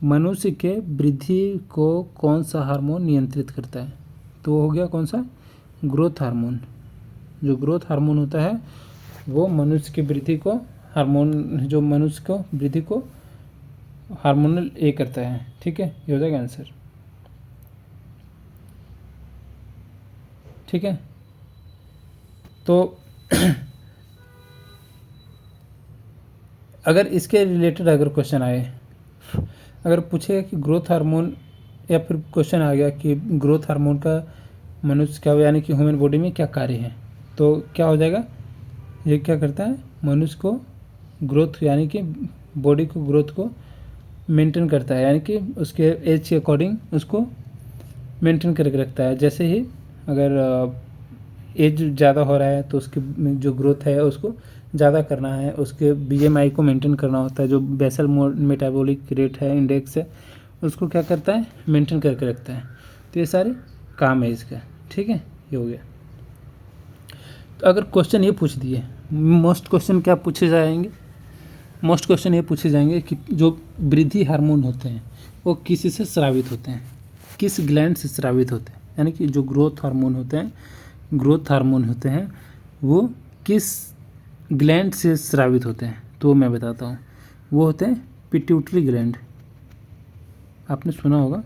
मनुष्य के वृद्धि को कौन सा हार्मोन नियंत्रित करता है? तो वो हो गया कौन सा, ग्रोथ हार्मोन। जो ग्रोथ हार्मोन होता है वो मनुष्य की वृद्धि को, हार्मोन जो मनुष्य को वृद्धि को हार्मोनल ए करता है। ठीक है, ये हो जाएगा आंसर। ठीक है, तो अगर इसके रिलेटेड अगर क्वेश्चन आए, अगर पूछेगा कि ग्रोथ हार्मोन, या फिर क्वेश्चन आ गया कि ग्रोथ हार्मोन का मनुष्य का यानी कि ह्यूमन बॉडी में क्या कार्य है, तो क्या हो जाएगा, ये क्या करता है, मनुष्य को ग्रोथ यानी कि बॉडी को ग्रोथ को मेंटेन करता है, यानी कि उसके एज के अकॉर्डिंग उसको मेंटेन करके रखता है। जैसे ही अगर एज ज़्यादा हो रहा है तो उसकी जो ग्रोथ है उसको ज़्यादा करना है, उसके BMI को मेंटेन करना होता है, जो बेसल मेटाबॉलिक रेट है, इंडेक्स है, उसको क्या करता है, मेंटेन करके रखता है। तो ये सारे काम है इसका। ठीक है, ये हो गया। तो अगर क्वेश्चन ये पूछ दिए, मोस्ट क्वेश्चन क्या पूछे जाएंगे, मोस्ट क्वेश्चन ये पूछे जाएंगे कि जो वृद्धि हार्मोन होते हैं वो किसी से स्रावित होते हैं, किस ग्लैंड से स्रावित होते हैं, यानी कि जो ग्रोथ हार्मोन होते हैं, ग्रोथ हार्मोन होते हैं वो किस ग्लैंड से स्रावित होते हैं। तो मैं बताता हूँ, वो होते हैं पिट्यूटरी ग्लैंड। आपने सुना होगा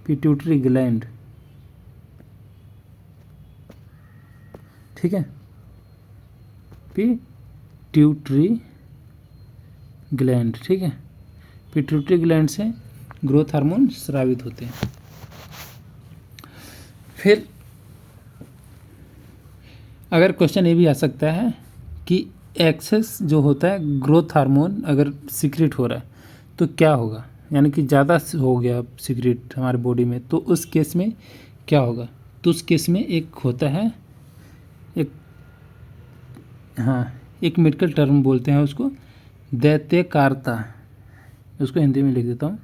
पिट्यूटरी ग्लैंड। ठीक है, पिट्यूटरी ग्लैंड। ठीक है, पिट्यूटरी ग्लैंड से ग्रोथ हार्मोन स्रावित होते हैं। फिर अगर क्वेश्चन ये भी आ सकता है कि एक्सेस जो होता है ग्रोथ हार्मोन अगर सीक्रेट हो रहा है तो क्या होगा, यानी कि ज़्यादा हो गया सीक्रेट हमारे बॉडी में, तो उस केस में क्या होगा। तो उस केस में एक होता है, एक, हाँ, एक मेडिकल टर्म बोलते हैं उसको दैत्यकारिता। उसको हिंदी में लिख देता हूँ,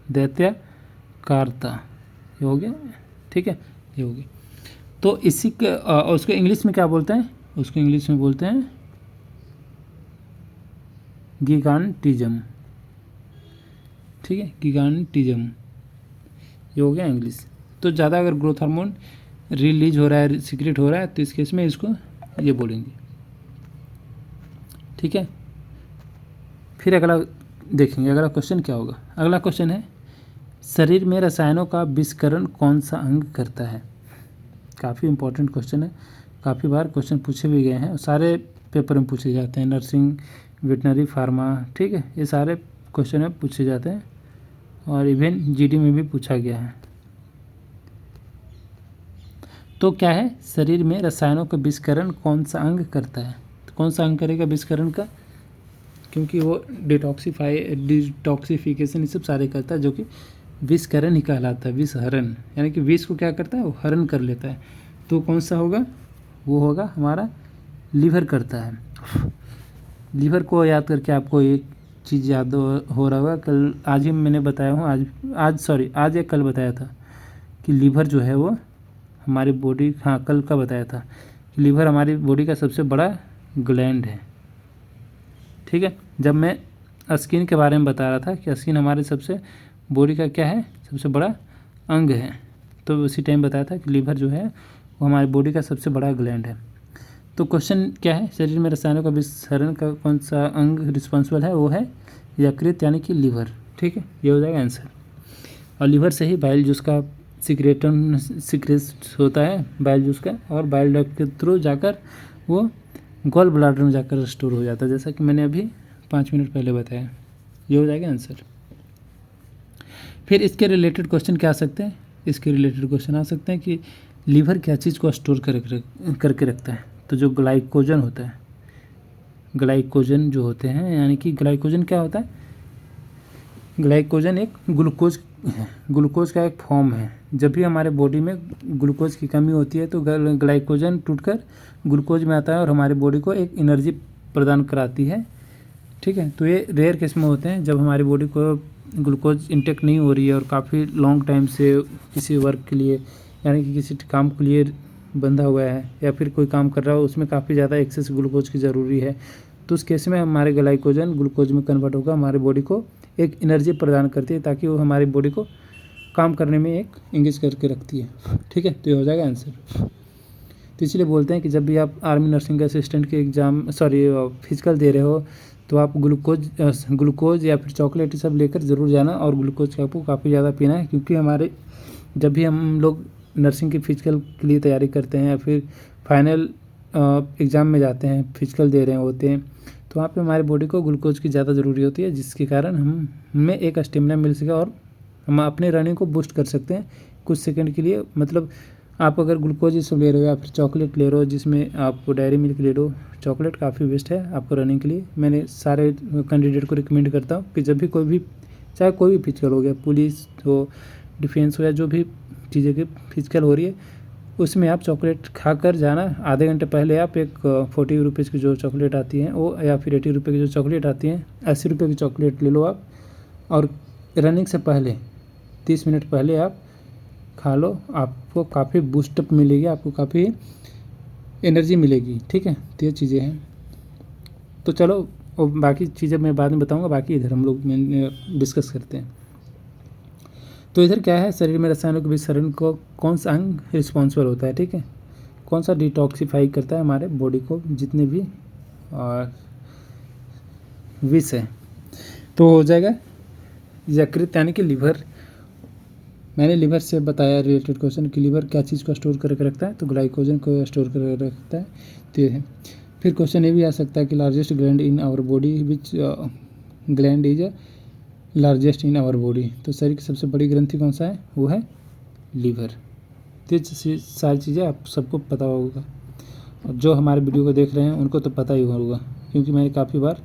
दैत्यकारिता। ये हो गया। ठीक है, ये हो गया। तो इसी के उसको इंग्लिश में क्या बोलते हैं, उसको इंग्लिश में बोलते हैं गिगांटिज्म। ठीक है, गिगांटिज्म, ये हो गया इंग्लिश। तो ज़्यादा अगर ग्रोथ हार्मोन रिलीज हो रहा है, सीक्रेट हो रहा है, तो इस केस में इसको ये बोलेंगे। ठीक है, फिर अगला देखेंगे, अगला क्वेश्चन क्या होगा। अगला क्वेश्चन है, शरीर में रसायनों का विषकरण कौन सा अंग करता है। काफ़ी इंपॉर्टेंट क्वेश्चन है, काफ़ी बार क्वेश्चन पूछे भी गए हैं, सारे पेपर में पूछे जाते हैं, नर्सिंग, वेटनरी, फार्मा। ठीक है, ये सारे क्वेश्चन में पूछे जाते हैं और इवन GD में भी पूछा गया है। तो क्या है, शरीर में रसायनों का विषकरण कौन सा अंग करता है। तो कौन सा अंग करेगा विषकरण का, क्योंकि वो डिटॉक्सिफिकेशन ये सब सारे करता है, जो कि विषकरण ही कहलाता है, विषहरण, यानी कि विष को क्या करता है, वो हरण कर लेता है। तो कौन सा होगा, वो होगा हमारा लीवर करता है। लीवर को याद करके आपको एक चीज़ याद हो रहा होगा, कल आज ही मैंने बताया हूँ, आज या कल बताया था कि लीवर जो है वो हमारी बॉडी, हाँ कल का बताया था कि लीवर हमारी बॉडी का सबसे बड़ा ग्लैंड है। ठीक है, जब मैं स्किन के बारे में बता रहा था कि स्किन हमारे सबसे बॉडी का क्या है, सबसे बड़ा अंग है, तो उसी टाइम बताया था कि लीवर जो है वो हमारी बॉडी का सबसे बड़ा ग्लैंड है। तो क्वेश्चन क्या है, शरीर में रसायनों का विसरण का कौन सा अंग रिस्पॉन्सिबल है, वो है यकृत यानी कि लीवर। ठीक है, ये हो जाएगा आंसर। और लीवर से ही बाइल जूस का सीक्रेट होता है, बाइल जूस का, और बाइल डक्ट के थ्रू जाकर वो गॉल ब्लाडर में जाकर स्टोर हो जाता है, जैसा कि मैंने अभी 5 मिनट पहले बताया। ये हो जाएगा आंसर। फिर इसके रिलेटेड क्वेश्चन क्या आ सकते हैं, इसके रिलेटेड क्वेश्चन आ सकते हैं कि लीवर क्या चीज़ को स्टोर करके रखता है। तो जो ग्लाइकोजन होता है, ग्लाइकोजन जो होते हैं, यानी कि ग्लाइकोजन क्या होता है, ग्लाइकोजन एक ग्लूकोज है, ग्लूकोज का एक फॉर्म है। जब भी हमारे बॉडी में ग्लूकोज की कमी होती है तो ग्लाइकोजन टूटकर ग्लूकोज में आता है और हमारे बॉडी को एक एनर्जी प्रदान कराती है। ठीक है, तो ये रेयर केस में होते हैं जब हमारी बॉडी को ग्लूकोज इंटेक नहीं हो रही है और काफ़ी लॉन्ग टाइम से किसी वर्क के लिए यानी कि किसी काम के लिए बंधा हुआ है या फिर कोई काम कर रहा हो, उसमें काफ़ी ज़्यादा एक्सेस ग्लूकोज की ज़रूरी है। तो उस केस में हमारे ग्लाइकोजन ग्लूकोज में कन्वर्ट होकर हमारी बॉडी को एक एनर्जी प्रदान करती है ताकि वो हमारी बॉडी को काम करने में एक इंगेज करके रखती है। ठीक है, तो ये हो जाएगा आंसर। तो इसलिए बोलते हैं कि जब भी आप आर्मी नर्सिंग असिस्टेंट के फिजिकल दे रहे हो तो आप ग्लूकोज या फिर चॉकलेट सब लेकर ज़रूर जाना और ग्लूकोज का आपको काफ़ी ज़्यादा पीना है, क्योंकि हमारे जब भी हम लोग नर्सिंग की फ़िज़िकल के लिए तैयारी करते हैं या फिर फाइनल एग्ज़ाम में जाते हैं, फिजिकल दे रहे होते हैं, तो वहाँ पे हमारी बॉडी को ग्लूकोज की ज़्यादा ज़रूरी होती है, जिसके कारण हमें एक स्टेमिना मिल सके और हम अपने रनिंग को बूस्ट कर सकते हैं कुछ सेकंड के लिए। मतलब आप अगर ग्लूकोज ये सब ले रहे हो या फिर चॉकलेट ले रहे हो, जिसमें आप डेयरी मिल्क ले लो, चॉकलेट काफ़ी बेस्ट है आपको रनिंग के लिए। मैंने सारे कैंडिडेट को रिकमेंड करता हूँ कि जब भी कोई भी, चाहे कोई भी फिजिकल हो गया, पुलिस हो, डिफेंस हो या जो भी चीज़ें की फिजिकल हो रही है, उसमें आप चॉकलेट खाकर जाना। आधे घंटे पहले आप एक 40 रुपीज़ की जो चॉकलेट आती हैं वो, या फिर 80 रुपये की जो चॉकलेट आती हैं, 80 रुपये की चॉकलेट ले लो आप, और रनिंग से पहले 30 मिनट पहले आप खा लो। आपको काफ़ी बूस्टअप मिलेगी, आपको काफ़ी एनर्जी मिलेगी। ठीक है, तो ये चीज़ें हैं। तो चलो, और बाकी चीज़ें मैं बाद में बताऊंगा, बाकी इधर हम लोग डिस्कस करते हैं। तो इधर क्या है, शरीर में रसायनों के बीच शरीर को कौन सा अंग रिस्पॉन्सिबल होता है। ठीक है, कौन सा डिटॉक्सिफाई करता है हमारे बॉडी को, जितने भी विष है। तो हो जाएगा यकृत यानी कि लिवर। मैंने लिवर से बताया रिलेटेड क्वेश्चन कि लिवर क्या चीज़ को स्टोर करके रखता है, तो ग्लाइकोजन को स्टोर करके रखता है। तो ये है। फिर क्वेश्चन ये भी आ सकता है कि largest gland in our body, which gland is largest in our body. तो शरीर की सबसे बड़ी ग्रंथि कौन सा है, वो है लीवर। तो सारी चीज़ें आप सबको पता होगा, और जो हमारे वीडियो को देख रहे हैं उनको तो पता ही होगा, क्योंकि मैंने काफ़ी बार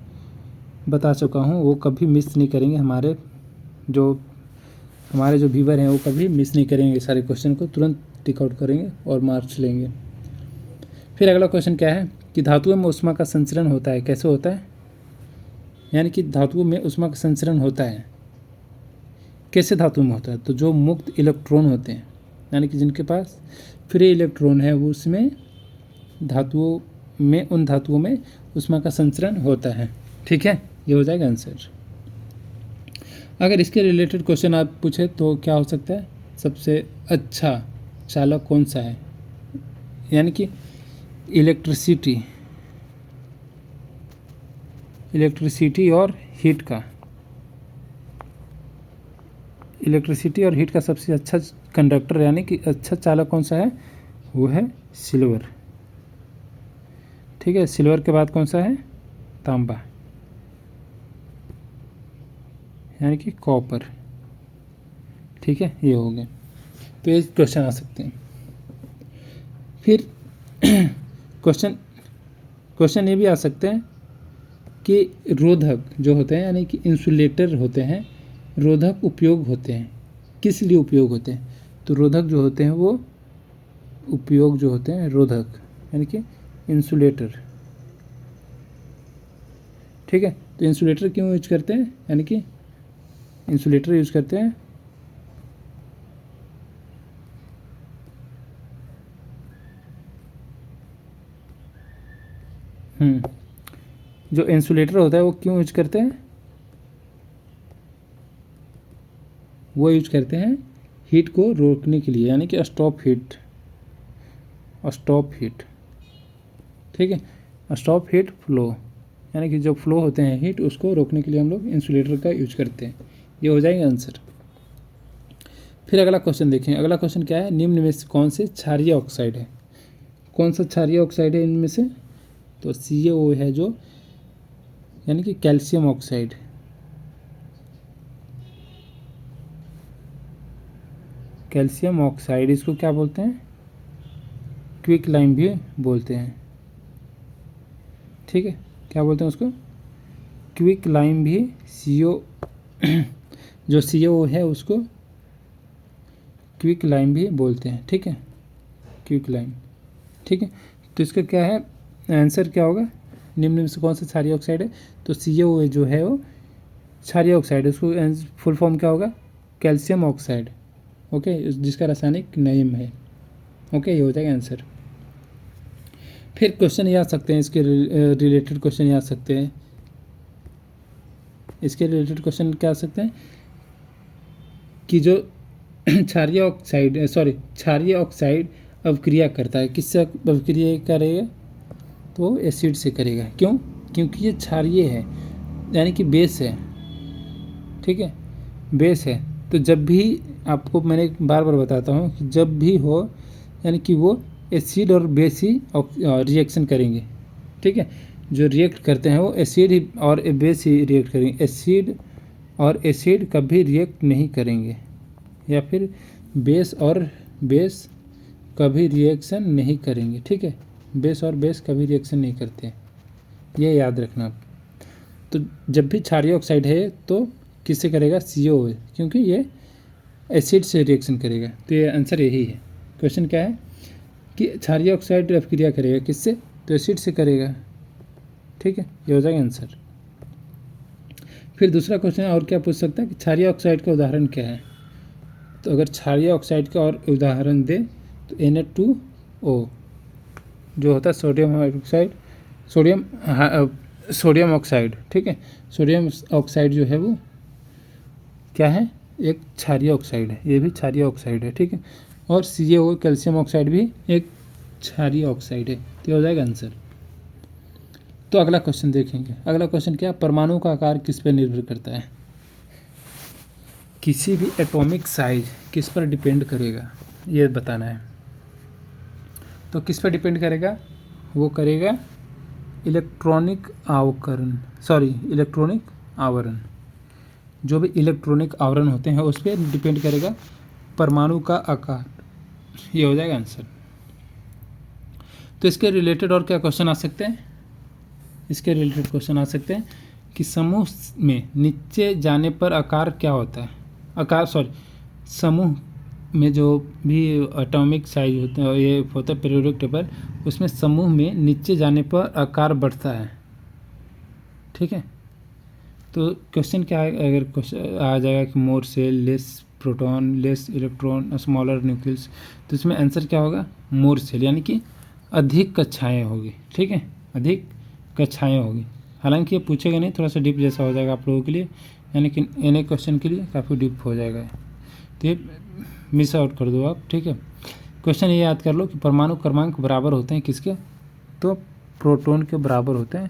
बता चुका हूँ। वो कभी मिस नहीं करेंगे, हमारे जो व्यूवर हैं वो कभी मिस नहीं करेंगे, सारे क्वेश्चन को तुरंत टिक आउट करेंगे और मार्क्स लेंगे। फिर अगला क्वेश्चन क्या है कि धातुओं में ऊष्मा का संचरण होता है, कैसे होता है, यानी कि धातुओं में ऊष्मा का संचरण होता है, कैसे धातु में होता है। तो जो मुक्त इलेक्ट्रॉन होते हैं, यानी कि जिनके पास फ्री इलेक्ट्रॉन है, वो उसमें उन धातुओं में ऊष्मा का संचरण होता है। ठीक है, ये हो जाएगा आंसर। अगर इसके रिलेटेड क्वेश्चन आप पूछे तो क्या हो सकता है, सबसे अच्छा चालक कौन सा है, यानी कि इलेक्ट्रिसिटी और हीट का सबसे अच्छा कंडक्टर यानी कि अच्छा चालक कौन सा है, वो है सिल्वर। ठीक है, सिल्वर के बाद कौन सा है, तांबा यानी कि कॉपर। ठीक है, ये हो गए। तो ये क्वेश्चन आ सकते हैं। फिर क्वेश्चन ये भी आ सकते हैं कि रोधक जो होते हैं, यानी कि इंसुलेटर होते हैं, रोधक उपयोग होते हैं, किस लिए उपयोग होते हैं। तो रोधक जो होते हैं वो उपयोग जो होते हैं, रोधक यानी कि इंसुलेटर। ठीक है, तो इंसुलेटर क्यों यूज करते हैं, यानी कि इंसुलेटर यूज करते हैं जो इंसुलेटर होता है वो क्यों यूज करते हैं, वो यूज करते हैं हीट को रोकने के लिए, यानी कि स्टॉप हीट। ठीक है, स्टॉप हीट फ्लो, यानी कि जो फ्लो होते हैं हीट, उसको रोकने के लिए हम लोग इंसुलेटर का यूज करते हैं। ये हो जाएगा आंसर। फिर अगला क्वेश्चन देखें। अगला क्वेश्चन क्या है, निम्न में से कौन से क्षारीय ऑक्साइड है, कौन सा क्षारीय ऑक्साइड है इनमें से। तो CaO है जो, यानी कि कैल्शियम ऑक्साइड। कैल्शियम ऑक्साइड इसको क्या बोलते हैं, क्विक लाइम भी बोलते हैं। ठीक है, क्या बोलते हैं उसको, क्विक लाइम भी। जो CaO है उसको क्विक लाइम भी बोलते हैं। ठीक है, क्विक लाइम। ठीक है, तो इसका क्या है आंसर, क्या होगा, निम्न में से कौन सा क्षारीय ऑक्साइड है? तो CaO जो है वो क्षारीय ऑक्साइड, उसको फुल फॉर्म क्या होगा? Calcium oxide. ओके, जिसका रासायनिक नेम है। ओके, ये हो जाएगा आंसर। फिर क्वेश्चन ये आ सकते हैं, इसके रिलेटेड क्वेश्चन ये आ सकते हैं। इसके रिलेटेड क्वेश्चन क्या आ सकते हैं कि जो क्षारीय ऑक्साइड अवक्रिया करता है, किससे अवक्रिया करेगा? तो एसिड से करेगा। क्यों? क्योंकि ये क्षारीय है, यानी कि बेस है। ठीक है, बेस है। तो जब भी आपको मैंने बार बार बताता हूँ कि जब भी हो, यानी कि वो एसिड और बेस ही रिएक्शन करेंगे। ठीक है, जो रिएक्ट करते हैं वो एसिड ही और बेस ही रिएक्ट करेंगे। एसिड और एसिड कभी रिएक्ट नहीं करेंगे, या फिर बेस और बेस कभी रिएक्शन नहीं करेंगे। ठीक है, बेस और बेस कभी रिएक्शन नहीं करते, ये याद रखना आप। तो जब भी क्षारीय ऑक्साइड है तो किससे करेगा? CaO, क्योंकि ये एसिड से रिएक्शन करेगा। तो ये आंसर यही है। क्वेश्चन क्या है कि क्षारीय ऑक्साइड अभिक्रिया करेगा किससे? तो एसिड से करेगा। ठीक है, ये हो जाएगा आंसर। फिर दूसरा क्वेश्चन और क्या पूछ सकता है कि क्षारीय ऑक्साइड का उदाहरण क्या है? तो अगर क्षारीय ऑक्साइड का और उदाहरण दे तो Na2O जो होता है सोडियम ऑक्साइड, सोडियम ऑक्साइड। ठीक है, सोडियम ऑक्साइड जो है वो क्या है? एक क्षारीय ऑक्साइड है, ये भी क्षारीय ऑक्साइड है। ठीक है, और CaO कैल्शियम ऑक्साइड भी एक क्षारीय ऑक्साइड है। तो हो जाएगा आंसर। तो अगला क्वेश्चन देखेंगे। अगला क्वेश्चन क्या? परमाणु का आकार किस पर निर्भर करता है? किसी भी एटॉमिक साइज किस पर डिपेंड करेगा, ये बताना है। तो किस पर डिपेंड करेगा? वो करेगा इलेक्ट्रॉनिक आवरण। जो भी इलेक्ट्रॉनिक आवरण होते हैं उस पर डिपेंड करेगा परमाणु का आकार। ये हो जाएगा आंसर। तो इसके रिलेटेड और क्या क्वेश्चन आ सकते हैं? इसके रिलेटेड क्वेश्चन आ सकते हैं कि समूह में नीचे जाने पर आकार क्या होता है? समूह में जो भी एटॉमिक साइज होते हैं, ये होता है पीरियोडिक टेबल, उसमें समूह में नीचे जाने पर आकार बढ़ता है। ठीक है, तो क्वेश्चन क्या है? अगर क्वेश्चन आ जाएगा कि more shell, less proton, less electron, smaller nucleus, तो इसमें आंसर क्या होगा? मोर सेल, यानी कि अधिक कक्षाएँ होगी। ठीक है, अधिक कक्षाएँ होगी। हालांकि ये पूछेगा नहीं, थोड़ा सा डीप जैसा हो जाएगा आप लोगों के लिए, यानी कि इन्हें क्वेश्चन के लिए काफ़ी डीप हो जाएगा, तो ये मिस आउट कर दो आप। ठीक है, क्वेश्चन ये याद कर लो कि परमाणु क्रमांक बराबर होते हैं किसके? तो प्रोटॉन के बराबर होते हैं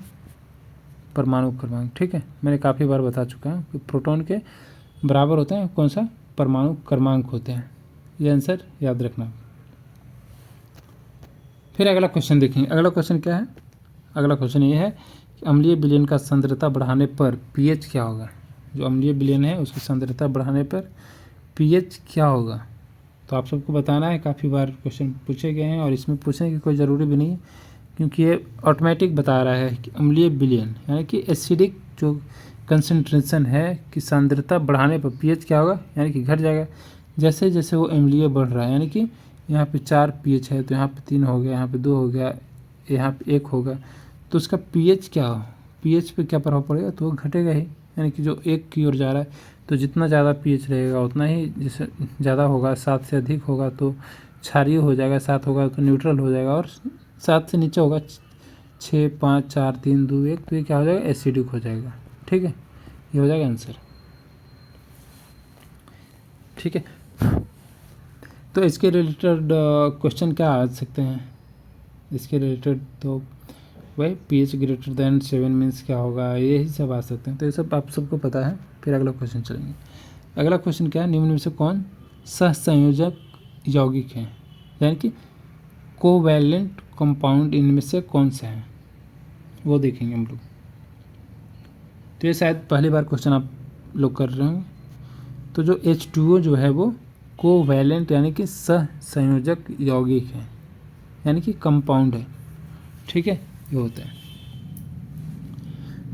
परमाणु क्रमांक। ठीक है, मैंने काफ़ी बार बता चुका हूँ कि प्रोटॉन के बराबर होते हैं कौन सा? परमाणु क्रमांक होते हैं। ये आंसर याद रखना। फिर अगला क्वेश्चन देखेंगे। अगला क्वेश्चन क्या है? अगला क्वेश्चन ये है कि अम्लीय विलयन का सांद्रता बढ़ाने पर pH क्या होगा? जो अम्लीय विलयन है उसकी सांद्रता बढ़ाने पर pH क्या होगा? तो आप सबको बताना है। काफ़ी बार क्वेश्चन पूछे गए हैं और इसमें पूछने की कोई ज़रूरी भी नहीं है, क्योंकि ये ऑटोमेटिक बता रहा है कि अम्लीय विलयन यानी कि एसिडिक जो कंसंट्रेशन है कि सांद्रता बढ़ाने पर pH क्या होगा? यानी कि घट जाएगा। जैसे जैसे वो अम्लीय बढ़ रहा है, यानी कि यहाँ पे 4 pH है तो यहाँ पे 3 हो गया, यहाँ पे 2 हो गया, यहाँ पे 1 होगा, तो उसका pH क्या हो? pH पे क्या प्रभाव पड़ेगा? तो वो घटेगा ही, यानी कि जो 1 की ओर जा रहा है, तो जितना ज़्यादा pH रहेगा उतना ही, जैसे ज़्यादा होगा 7 से अधिक होगा तो क्षारीय हो जाएगा, 7 होगा तो न्यूट्रल हो जाएगा, और 7 से नीचे होगा 6, 5, 4, 3, 2, 1, तो ये क्या हो जाएगा? एसिडिक हो जाएगा। ठीक है, ये हो जाएगा आंसर। ठीक है, तो इसके रिलेटेड क्वेश्चन क्या आ सकते हैं? इसके रिलेटेड तो वही pH ग्रेटर देन 7 मीन्स क्या होगा, यही सब आ सकते हैं। तो ये सब आप सबको पता है। फिर अगला क्वेश्चन चलेंगे। अगला क्वेश्चन क्या है? निम्न में से कौन सहसंयोजक यौगिक है, यानी कि कोवैलेंट कंपाउंड इनमें से कौन सा है, वो देखेंगे हम लोग। तो ये शायद पहली बार क्वेश्चन आप लोग कर रहे होंगे। तो जो H2O जो है वो कोवैलेंट यानी कि सहसंयोजक यौगिक है, यानी कि कंपाउंड है। ठीक है, ये होता है।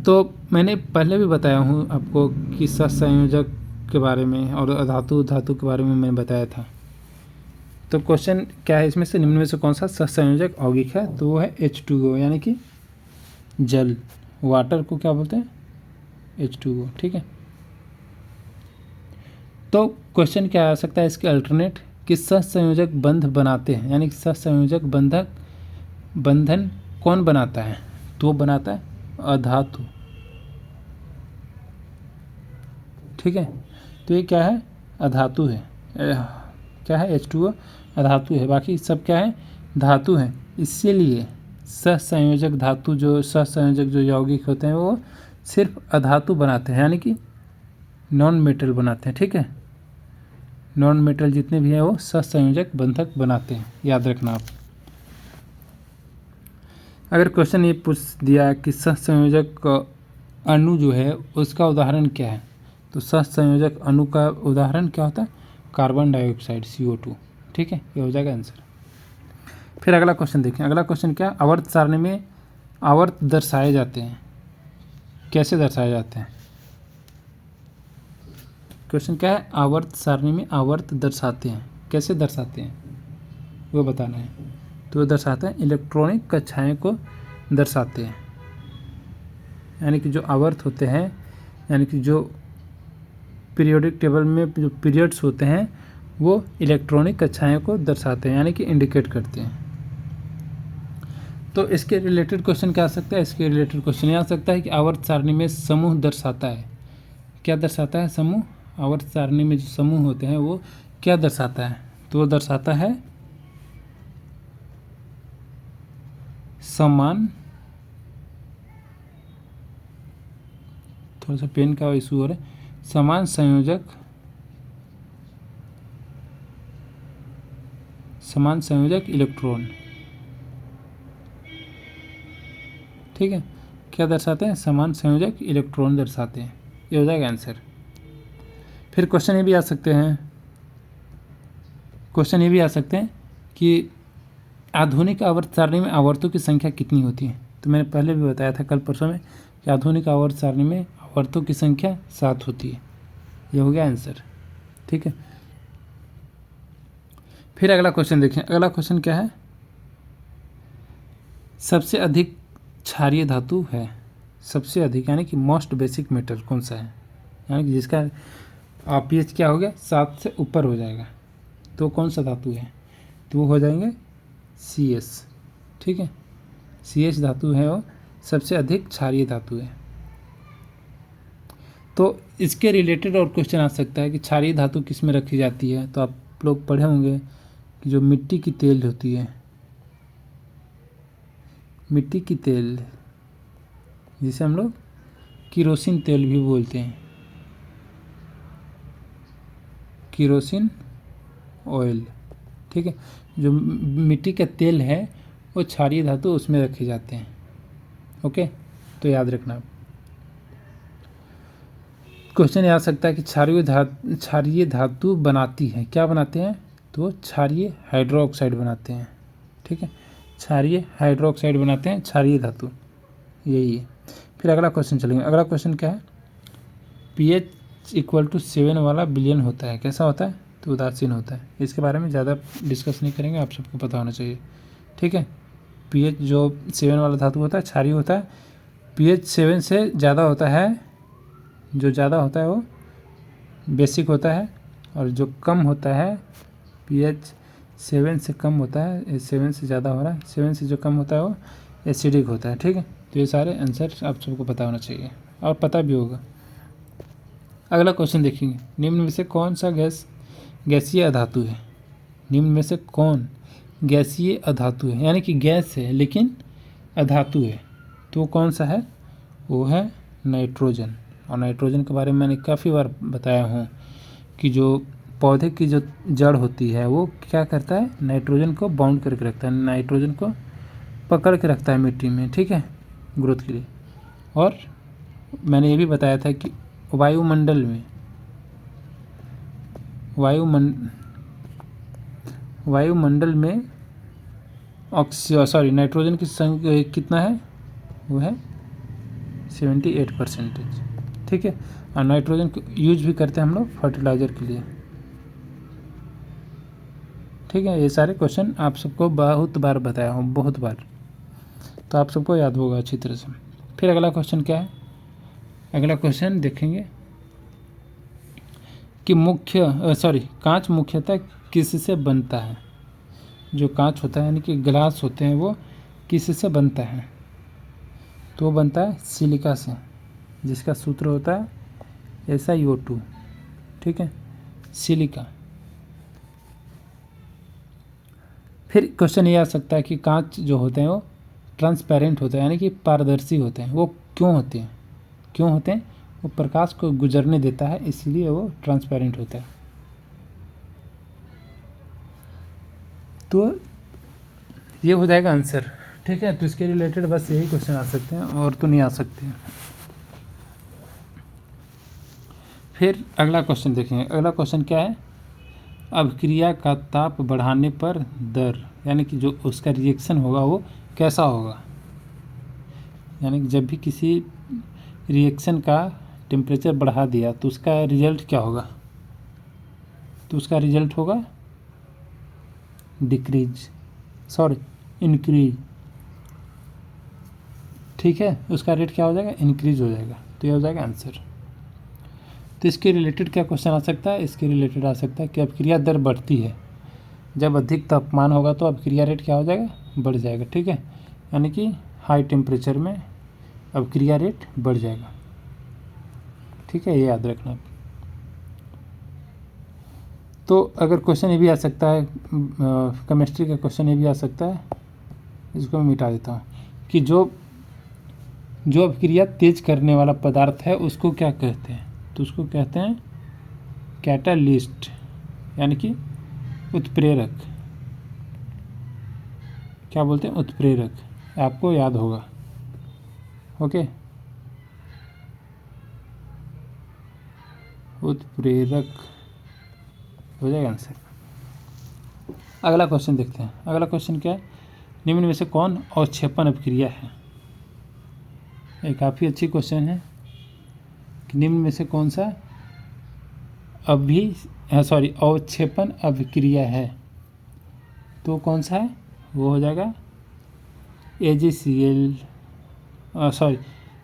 तो मैंने पहले भी बताया हूँ आपको कि सहसंयोजक के बारे में और धातु के बारे में मैंने बताया था। तो क्वेश्चन क्या है इसमें से? निम्न में से कौन सा सहसंयोजक यौगिक है? तो वो है H2O, यानी कि जल, वाटर को क्या बोलते हैं, H2O। ठीक है, तो क्वेश्चन क्या आ सकता है इसके अल्टरनेट कि सहसंयोजक बंध बनाते हैं, यानी सहसंयोजक बंधन कौन बनाता है, तो बनाता है अधातु। ठीक है, तो ये क्या है, अधातु है, क्या है, H2O अधातु है, बाकी सब क्या है, धातु है। इसीलिए सहसंयोजक धातु, जो सहसंयोजक जो यौगिक होते हैं वो सिर्फ अधातु बनाते हैं, यानी कि नॉन मेटल बनाते हैं। ठीक है, नॉन मेटल जितने भी हैं वो सहसंयोजक बंधक बनाते हैं, याद रखना आप। अगर क्वेश्चन ये पूछ दिया कि सहसंयोजक अणु जो है उसका उदाहरण क्या है, तो सहसंयोजक अणु का उदाहरण क्या होता है, कार्बन डाइऑक्साइड CO2। ठीक है, ये हो जाएगा आंसर। फिर अगला क्वेश्चन देखें, अगला क्वेश्चन क्या, आवर्त सारणी में आवर्त दर्शाए जाते हैं, कैसे दर्शाए जाते हैं, क्वेश्चन क्या है, आवर्त सारणी में आवर्त दर्शाते हैं, कैसे दर्शाते हैं वो बताना है। तो दर्शाते हैं इलेक्ट्रॉनिक कक्षाएं को दर्शाते हैं, यानी कि जो आवर्त होते हैं, यानी कि जो पीरियोडिक टेबल में जो पीरियड्स होते हैं वो इलेक्ट्रॉनिक कक्षाएं को दर्शाते हैं, यानी कि इंडिकेट करते हैं। तो इसके रिलेटेड क्वेश्चन क्या आ सकता है, इसके रिलेटेड क्वेश्चन ये आ सकता है कि आवर्त सारणी में समूह दर्शाता है, क्या दर्शाता है, समूह। आवर्त सारणी में जो समूह होते हैं वो क्या दर्शाता है, तो वो दर्शाता है समान, थोड़ा सा पेन का इशू हो रहा है, समान संयोजक इलेक्ट्रॉन। ठीक है, क्या दर्शाते हैं, समान संयोजक इलेक्ट्रॉन दर्शाते हैं, ये हो जाएगा आंसर। फिर क्वेश्चन ये भी आ सकते हैं, क्वेश्चन ये भी आ सकते हैं कि आधुनिक आवर्त सारणी में आवर्तों की संख्या कितनी होती है। तो मैंने पहले भी बताया था कल परसों में कि आधुनिक आवर्त सारणी में आवर्तों की संख्या 7 होती है, ये हो गया आंसर। ठीक है, फिर अगला क्वेश्चन देखें, अगला क्वेश्चन क्या है, सबसे अधिक क्षारीय धातु है, सबसे अधिक यानी कि मोस्ट बेसिक मेटल कौन सा है, यानी कि जिसका pH क्या हो गया, 7 से ऊपर हो जाएगा, तो कौन सा धातु है, तो वो हो जाएंगे CS। ठीक है, CS धातु है वो सबसे अधिक क्षारीय धातु है। तो इसके रिलेटेड और क्वेश्चन आ सकता है कि क्षारीय धातु किस में रखी जाती है, तो आप लोग पढ़े होंगे कि जो मिट्टी की तेल होती है, मिट्टी की तेल जिसे हम लोग किरोसिन तेल भी बोलते हैं, किरोसिन ऑयल। ठीक है, जो मिट्टी का तेल है वो क्षारीय धातु उसमें रखे जाते हैं। ओके, तो याद रखना। क्वेश्चन ये आ सकता है कि क्षारीय धातु बनाती है, क्या बनाते हैं, तो क्षारीय हाइड्रोक्साइड बनाते हैं। ठीक है, क्षारीय हाइड्रोक्साइड बनाते हैं क्षारीय धातु, यही है। फिर अगला क्वेश्चन चलेंगे, अगला क्वेश्चन क्या है, pH = 7 वाला विलयन होता है, कैसा होता है, तो उदासीन होता है। इसके बारे में ज़्यादा डिस्कस नहीं करेंगे, आप सबको पता होना चाहिए। ठीक है, pH जो 7 वाला धातु होता है क्षारीय होता है, pH 7 से ज़्यादा होता है, जो ज़्यादा होता है वो बेसिक होता है, और जो कम होता है pH 7 से कम होता है, 7 से ज़्यादा हो रहा है, 7 से जो कम होता है वो एसिडिक होता है। ठीक है, तो ये सारे आंसर आप सबको पता होना चाहिए और पता भी होगा। अगला क्वेश्चन देखेंगे, निम्न में से कौन सा गैसीय अधातु है, निम्न में से कौन गैसीय अधातु है, यानी कि गैस है लेकिन अधातु है, तो कौन सा है, वो है नाइट्रोजन। और नाइट्रोजन के बारे में मैंने काफ़ी बार बताया हूँ कि जो पौधे की जो जड़ होती है वो क्या करता है, नाइट्रोजन को बाउंड करके रखता है, नाइट्रोजन को पकड़ के रखता है मिट्टी में। ठीक है, ग्रोथ के लिए। और मैंने ये भी बताया था कि वायुमंडल में नाइट्रोजन की संख्या कितना है, वो है 78%। ठीक है, और नाइट्रोजन को यूज भी करते हैं हम लोग फर्टिलाइज़र के लिए। ठीक है, ये सारे क्वेश्चन आप सबको बहुत बार बताया हूँ, बहुत बार, तो आप सबको याद होगा अच्छी तरह से। फिर अगला क्वेश्चन क्या है, अगला क्वेश्चन देखेंगे कि कांच मुख्यतः किससे बनता है। जो कांच होता है यानी कि ग्लास होते हैं वो किससे बनता है, तो वो बनता है सिलिका से, जिसका सूत्र होता है SiO2, ठीक है, सिलिका। फिर क्वेश्चन ये आ सकता है कि कांच जो होते हैं वो ट्रांसपेरेंट होते हैं यानी कि पारदर्शी होते हैं, वो क्यों होते हैं, वो प्रकाश को गुजरने देता है, इसीलिए वो ट्रांसपेरेंट होता है। तो ये हो जाएगा आंसर, ठीक है। तो इसके रिलेटेड बस यही क्वेश्चन आ सकते हैं और तो नहीं आ सकते हैं। फिर अगला क्वेश्चन देखेंगे, अगला क्वेश्चन क्या है, अभिक्रिया का ताप बढ़ाने पर दर यानी कि जो उसका रिएक्शन होगा वो कैसा होगा, यानी कि जब भी किसी रिएक्शन का टेम्परेचर बढ़ा दिया तो उसका रिजल्ट क्या होगा, तो उसका रिजल्ट होगा इंक्रीज, ठीक है, उसका रेट क्या हो जाएगा, इंक्रीज हो जाएगा। तो ये हो जाएगा आंसर। तो इसके रिलेटेड क्या क्वेश्चन आ सकता है, इसके रिलेटेड आ सकता है कि अभिक्रिया दर बढ़ती है, जब अधिक तापमान होगा तो अभिक्रिया रेट क्या हो जाएगा, बढ़ जाएगा, ठीक है, यानी कि हाई टेम्परेचर में अभिक्रिया रेट बढ़ जाएगा, ठीक है, ये याद रखना। तो अगर क्वेश्चन ये भी आ सकता है, केमिस्ट्री का क्वेश्चन ये भी आ सकता है, इसको मैं मिटा देता हूँ, कि जो अभिक्रिया तेज करने वाला पदार्थ है उसको क्या कहते हैं, तो उसको कहते हैं कैटालिस्ट यानी कि उत्प्रेरक, क्या बोलते हैं, उत्प्रेरक, आपको याद होगा, ओके, उत्प्रेरक हो जाएगा आंसर। अगला क्वेश्चन देखते हैं, अगला क्वेश्चन क्या है, निम्न में से कौन अवक्षेपण अभिक्रिया है। ये काफ़ी अच्छी क्वेश्चन है कि निम्न में से कौन सा अवक्षेपण अभिक्रिया है, तो कौन सा है, वो हो जाएगा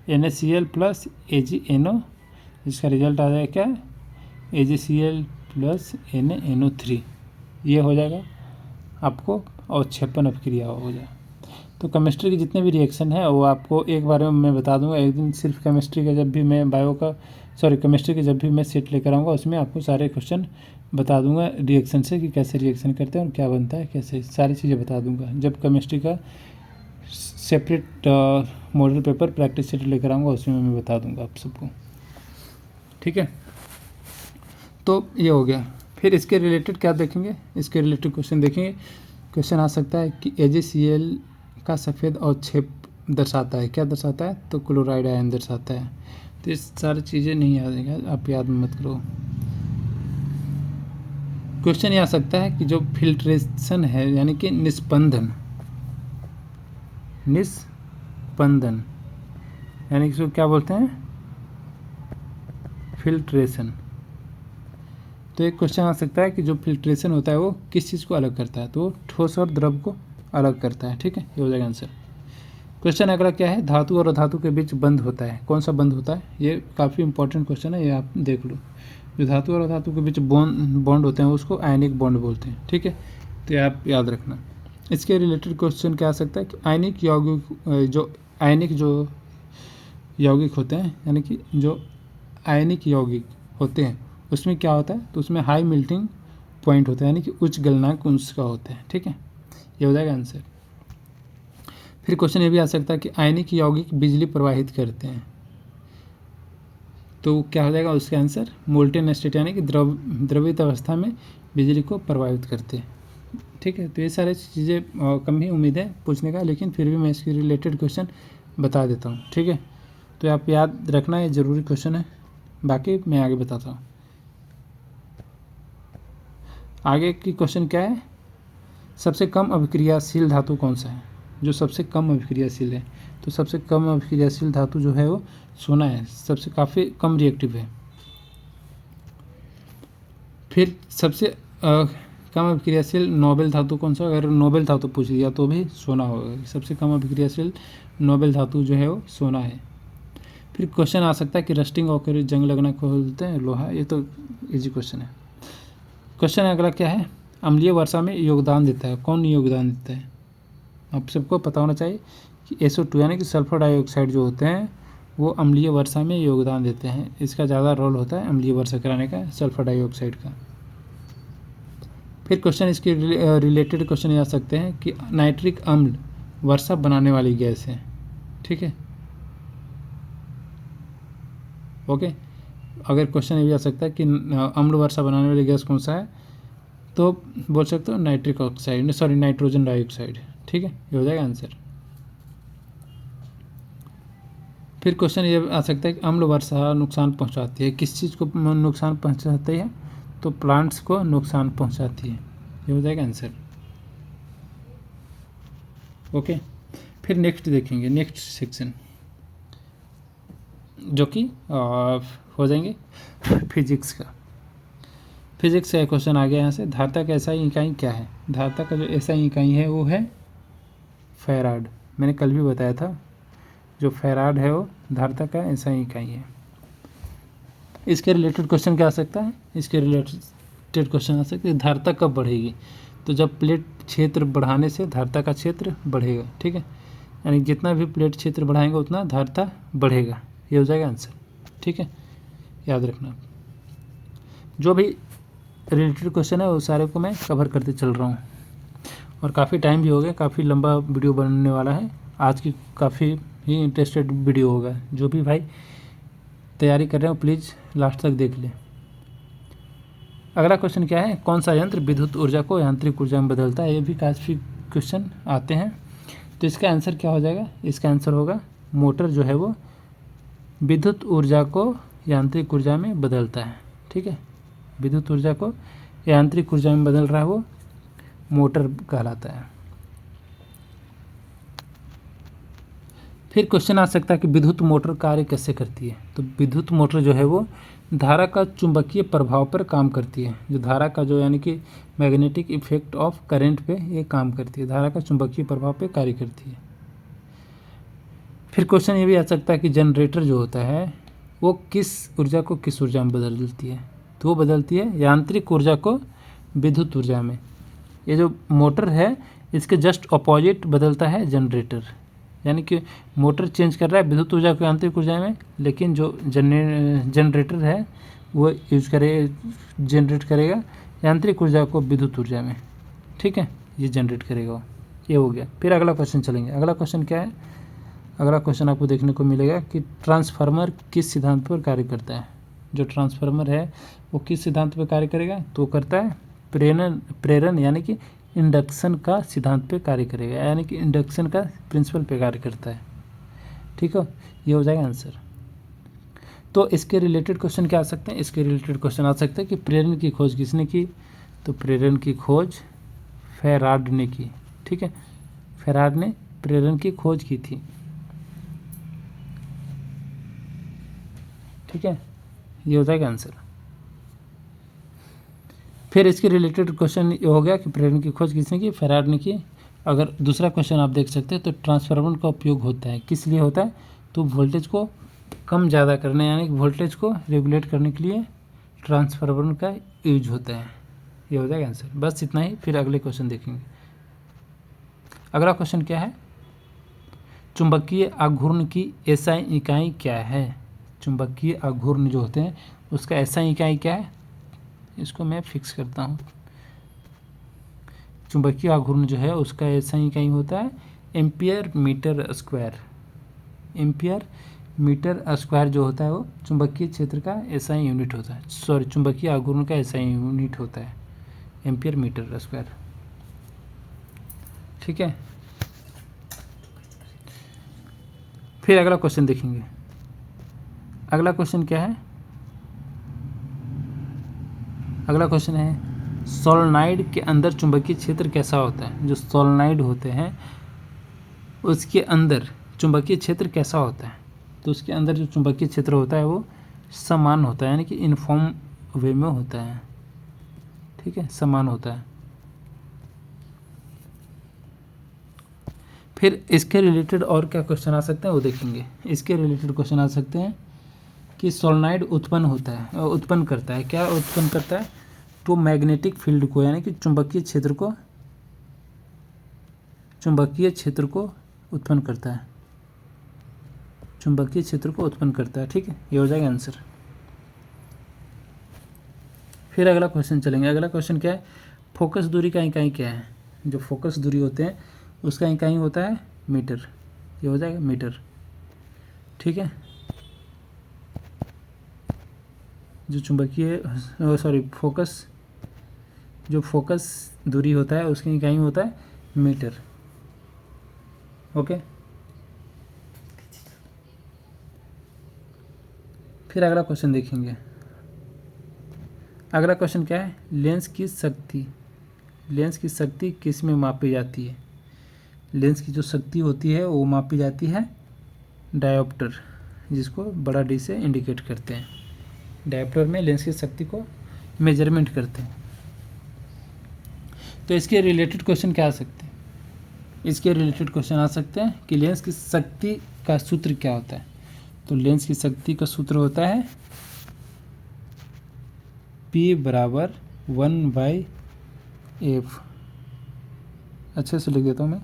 NaCl प्लस AgNO, जिसका रिजल्ट आ जाएगा क्या, AgCl प्लस NaNO3, ये हो जाएगा आपको अवक्षेपण अभिक्रिया हो जाए। तो केमिस्ट्री के जितने भी रिएक्शन है वो आपको एक बार में मैं बता दूंगा, एक दिन सिर्फ केमिस्ट्री का जब भी मैं केमिस्ट्री के जब भी मैं सेट लेकर आऊँगा उसमें आपको सारे क्वेश्चन बता दूंगा रिएक्शन से, कि कैसे रिएक्शन करते हैं और क्या बनता है, कैसे सारी चीज़ें बता दूंगा। जब केमिस्ट्री का separate model paper practice set लेकर आऊँगा उसमें मैं बता दूंगा आप सबको, ठीक है। तो ये हो गया। फिर इसके रिलेटेड क्या देखेंगे, इसके रिलेटेड क्वेश्चन देखेंगे। क्वेश्चन आ सकता है कि AgCl का सफ़ेद अवक्षेप दर्शाता है, क्या दर्शाता है, तो क्लोराइड आयन दर्शाता है। तो ये सारी चीज़ें नहीं याद है, आप याद मत करो। क्वेश्चन ये आ सकता है कि जो फिल्ट्रेशन है यानी कि निस्पंदन यानी कि इसको क्या बोलते हैं, फिल्ट्रेशन। तो एक क्वेश्चन आ सकता है कि जो फिल्ट्रेशन होता है वो किस चीज़ को अलग करता है, तो ठोस और द्रव को अलग करता है, ठीक है, ये हो जाएगा आंसर। क्वेश्चन अगला क्या है, धातु और अधातु के बीच बंध होता है, कौन सा बंध होता है, ये काफ़ी इंपॉर्टेंट क्वेश्चन है, ये आप देख लो। जो धातु और अधातु के बीच बॉन्ड होते हैं उसको आयनिक बॉन्ड बोलते हैं, ठीक है, तो ये आप याद रखना। इसके रिलेटेड क्वेश्चन क्या आ सकता है कि आयनिक यौगिक होते हैं यानी कि जो आयनिक यौगिक होते हैं उसमें क्या होता है, तो उसमें हाई मेल्टिंग पॉइंट होता है यानी कि उच्च गलनांक उसका होता है, ठीक है, ये हो जाएगा आंसर। फिर क्वेश्चन ये भी आ सकता है कि आयनिक यौगिक बिजली प्रवाहित करते हैं, तो क्या हो जाएगा उसका आंसर, मोल्टेन स्टेट यानी कि द्रवित अवस्था में बिजली को प्रभावित करते हैं, ठीक है। तो ये सारी चीज़ें कम ही उम्मीद है पूछने का, लेकिन फिर भी मैं इसके रिलेटेड क्वेश्चन बता देता हूँ, ठीक है। तो आप याद रखना, ये ज़रूरी क्वेश्चन है, बाकी मैं आगे बताता हूँ। आगे की क्वेश्चन क्या है, सबसे कम अभिक्रियाशील धातु कौन सा है, जो सबसे कम अभिक्रियाशील है, तो सबसे कम अभिक्रियाशील धातु जो है वो सोना है, सबसे काफ़ी कम रिएक्टिव है। फिर सबसे कम अभिक्रियाशील नोबेल धातु कौन सा, अगर नोबेल धातु पूछ लिया तो भी सोना होगा। सबसे कम अभिक्रियाशील नोबेल धातु जो है वो सोना है। फिर क्वेश्चन आ सकता है कि रस्टिंग और जंग लगना को बोलते हैं लोहा, ये तो इजी क्वेश्चन है। क्वेश्चन अगला क्या है, अम्लीय वर्षा में योगदान देता है, कौन योगदान देता है? आप सबको पता होना चाहिए कि SO2 यानी कि सल्फर डाइऑक्साइड जो होते हैं वो अम्लीय वर्षा में योगदान देते हैं। इसका ज़्यादा रोल होता है अम्लीय वर्षा कराने का, सल्फर डाइऑक्साइड का। फिर क्वेश्चन इसके रिलेटेड क्वेश्चन आ सकते हैं कि नाइट्रिक अम्ल वर्षा बनाने वाली गैस है, ठीक है, ओके। अगर क्वेश्चन ये भी आ सकता है कि अम्ल वर्षा बनाने वाली गैस कौन सा है, तो बोल सकते हो nitric oxide, sorry nitrogen dioxide, ठीक है, ये हो जाएगा आंसर। फिर क्वेश्चन ये आ सकता है कि अम्ल वर्षा नुकसान पहुंचाती है, किस चीज़ को नुकसान पहुंचाती है, तो प्लांट्स को नुकसान पहुंचाती है, ये हो जाएगा आंसर, ओके। फिर नेक्स्ट देखेंगे, नेक्स्ट सेक्शन जो कि हो जाएंगे फिजिक्स का। फिजिक्स का क्वेश्चन आ गया यहाँ से, धारता का SI इकाई क्या है? धारता का जो SI इकाई है वो है फैराड। मैंने कल भी बताया था, जो फैराड है वो धारता का SI इकाई है। इसके रिलेटेड क्वेश्चन क्या आ सकता है, इसके रिलेटेड क्वेश्चन आ सकता है धारता कब बढ़ेगी, तो जब प्लेट क्षेत्र बढ़ाने से धारता का क्षेत्र बढ़ेगा, ठीक है, यानी जितना भी प्लेट क्षेत्र बढ़ाएंगे उतना धारता बढ़ेगा, ये हो जाएगा आंसर, ठीक है, याद रखना। जो भी रिलेटेड क्वेश्चन है वो सारे को मैं कवर करते चल रहा हूँ, और काफ़ी टाइम भी हो गया, काफ़ी लंबा वीडियो बनने वाला है आज की, काफ़ी ही इंटरेस्टेड वीडियो होगा। जो भी भाई तैयारी कर रहे हो प्लीज़ लास्ट तक देख लें। अगला क्वेश्चन क्या है, कौन सा यंत्र विद्युत ऊर्जा को यांत्रिक ऊर्जा में बदलता है? ये भी काफ़ी क्वेश्चन आते हैं, तो इसका आंसर क्या हो जाएगा, इसका आंसर होगा मोटर जो है वो विद्युत ऊर्जा को यांत्रिक ऊर्जा में बदलता है, ठीक है, विद्युत ऊर्जा को यांत्रिक ऊर्जा में बदल रहा है वो मोटर कहलाता है। फिर क्वेश्चन आ सकता है कि विद्युत मोटर कार्य कैसे करती है, तो विद्युत मोटर जो है वो धारा का चुंबकीय प्रभाव पर काम करती है, जो धारा का जो यानी कि मैग्नेटिक इफेक्ट ऑफ करंट पे ये काम करती है, धारा का चुंबकीय प्रभाव पे कार्य करती है। फिर क्वेश्चन ये भी आ सकता है कि जनरेटर जो होता है वो किस ऊर्जा को किस ऊर्जा में बदलती है, तो वो बदलती है यांत्रिक ऊर्जा को विद्युत ऊर्जा में। ये जो मोटर है इसके जस्ट अपोजिट बदलता है जनरेटर, यानी कि मोटर चेंज कर रहा है विद्युत ऊर्जा को यांत्रिक ऊर्जा में, लेकिन जो जनरेटर है वो जनरेट करेगा यांत्रिक ऊर्जा को विद्युत ऊर्जा में, ठीक है, ये जनरेट करेगा, ये हो गया। फिर अगला क्वेश्चन चलेंगे, अगला क्वेश्चन क्या है, अगला क्वेश्चन आपको देखने को मिलेगा कि ट्रांसफार्मर किस सिद्धांत पर कार्य करता है। जो ट्रांसफार्मर है वो किस सिद्धांत पर कार्य करेगा, तो करता है प्रेरण यानी कि इंडक्शन का सिद्धांत पे कार्य करेगा, यानी कि इंडक्शन का प्रिंसिपल पे कार्य करता है, ठीक है, ये हो जाएगा आंसर। तो इसके रिलेटेड क्वेश्चन क्या आ सकते हैं, इसके रिलेटेड क्वेश्चन आ सकते हैं कि प्रेरण की खोज किसने की, तो प्रेरण की खोज फैराड ने की, ठीक है, फैराड ने प्रेरण की खोज की थी, ठीक है, ये हो जाएगा आंसर। फिर इसके रिलेटेड क्वेश्चन ये हो गया कि प्रेरण की खोज किसने की, फैराड ने की। अगर दूसरा क्वेश्चन आप देख सकते हैं तो ट्रांसफार्मर का उपयोग होता है, किस लिए होता है, तो वोल्टेज को कम ज़्यादा करने यानी कि वोल्टेज को रेगुलेट करने के लिए ट्रांसफार्मर का यूज होता है, ये हो जाएगा आंसर। बस इतना ही, फिर अगले क्वेश्चन देखेंगे। अगला क्वेश्चन क्या है, चुंबकीय आघूर्ण की SI इकाई क्या है? चुंबकीय आघूर्ण जो होते हैं उसका SI इकाई क्या है, इसको मैं फिक्स करता हूँ। चुंबकीय आघूर्ण जो है उसका SI इकाई होता है ampere metre square. Ampere metre square जो होता है वो चुंबकीय क्षेत्र का SI यूनिट होता है, सॉरी चुंबकीय आघूर्ण का SI यूनिट होता है, एम्पियर मीटर स्क्वायर, ठीक है। फिर अगला क्वेश्चन देखेंगे। अगला क्वेश्चन क्या है, अगला क्वेश्चन है सोलेनॉइड के अंदर चुंबकीय क्षेत्र कैसा होता है? जो सोलेनॉइड होते हैं उसके अंदर चुंबकीय क्षेत्र कैसा होता है? तो उसके अंदर जो चुंबकीय क्षेत्र होता है वो समान होता है, यानी कि यूनिफॉर्म वे में होता है, ठीक है, समान होता है। फिर इसके रिलेटेड और क्या क्वेश्चन आ सकते हैं वो देखेंगे। इसके रिलेटेड क्वेश्चन आ सकते हैं कि सोलेनॉइड उत्पन्न करता है, क्या उत्पन्न करता है? तो मैग्नेटिक फील्ड को, यानी कि चुंबकीय क्षेत्र को उत्पन्न करता है, चुंबकीय क्षेत्र को उत्पन्न करता है। ठीक है, ये हो जाएगा आंसर। फिर अगला क्वेश्चन चलेंगे। अगला क्वेश्चन क्या है? फोकस दूरी का इकाई क्या है? जो फोकस दूरी होते हैं उसका इकाई होता है मीटर। ये हो जाएगा मीटर। ठीक है, जो फोकस दूरी होता है उसकी इकाई होता है मीटर। ओके, फिर अगला क्वेश्चन देखेंगे। अगला क्वेश्चन क्या है? लेंस की शक्ति किस में मापी जाती है? लेंस की जो शक्ति होती है वो मापी जाती है डायोप्टर, जिसको बड़ा डी से इंडिकेट करते हैं। डायोप्टर में लेंस की शक्ति को मेजरमेंट करते हैं। तो इसके रिलेटेड क्वेश्चन क्या आ सकते हैं? इसके रिलेटेड क्वेश्चन आ सकते हैं कि लेंस की शक्ति का सूत्र क्या होता है? तो लेंस की शक्ति का सूत्र होता है P बराबर 1/f। अच्छे से लिख देता हूँ मैं।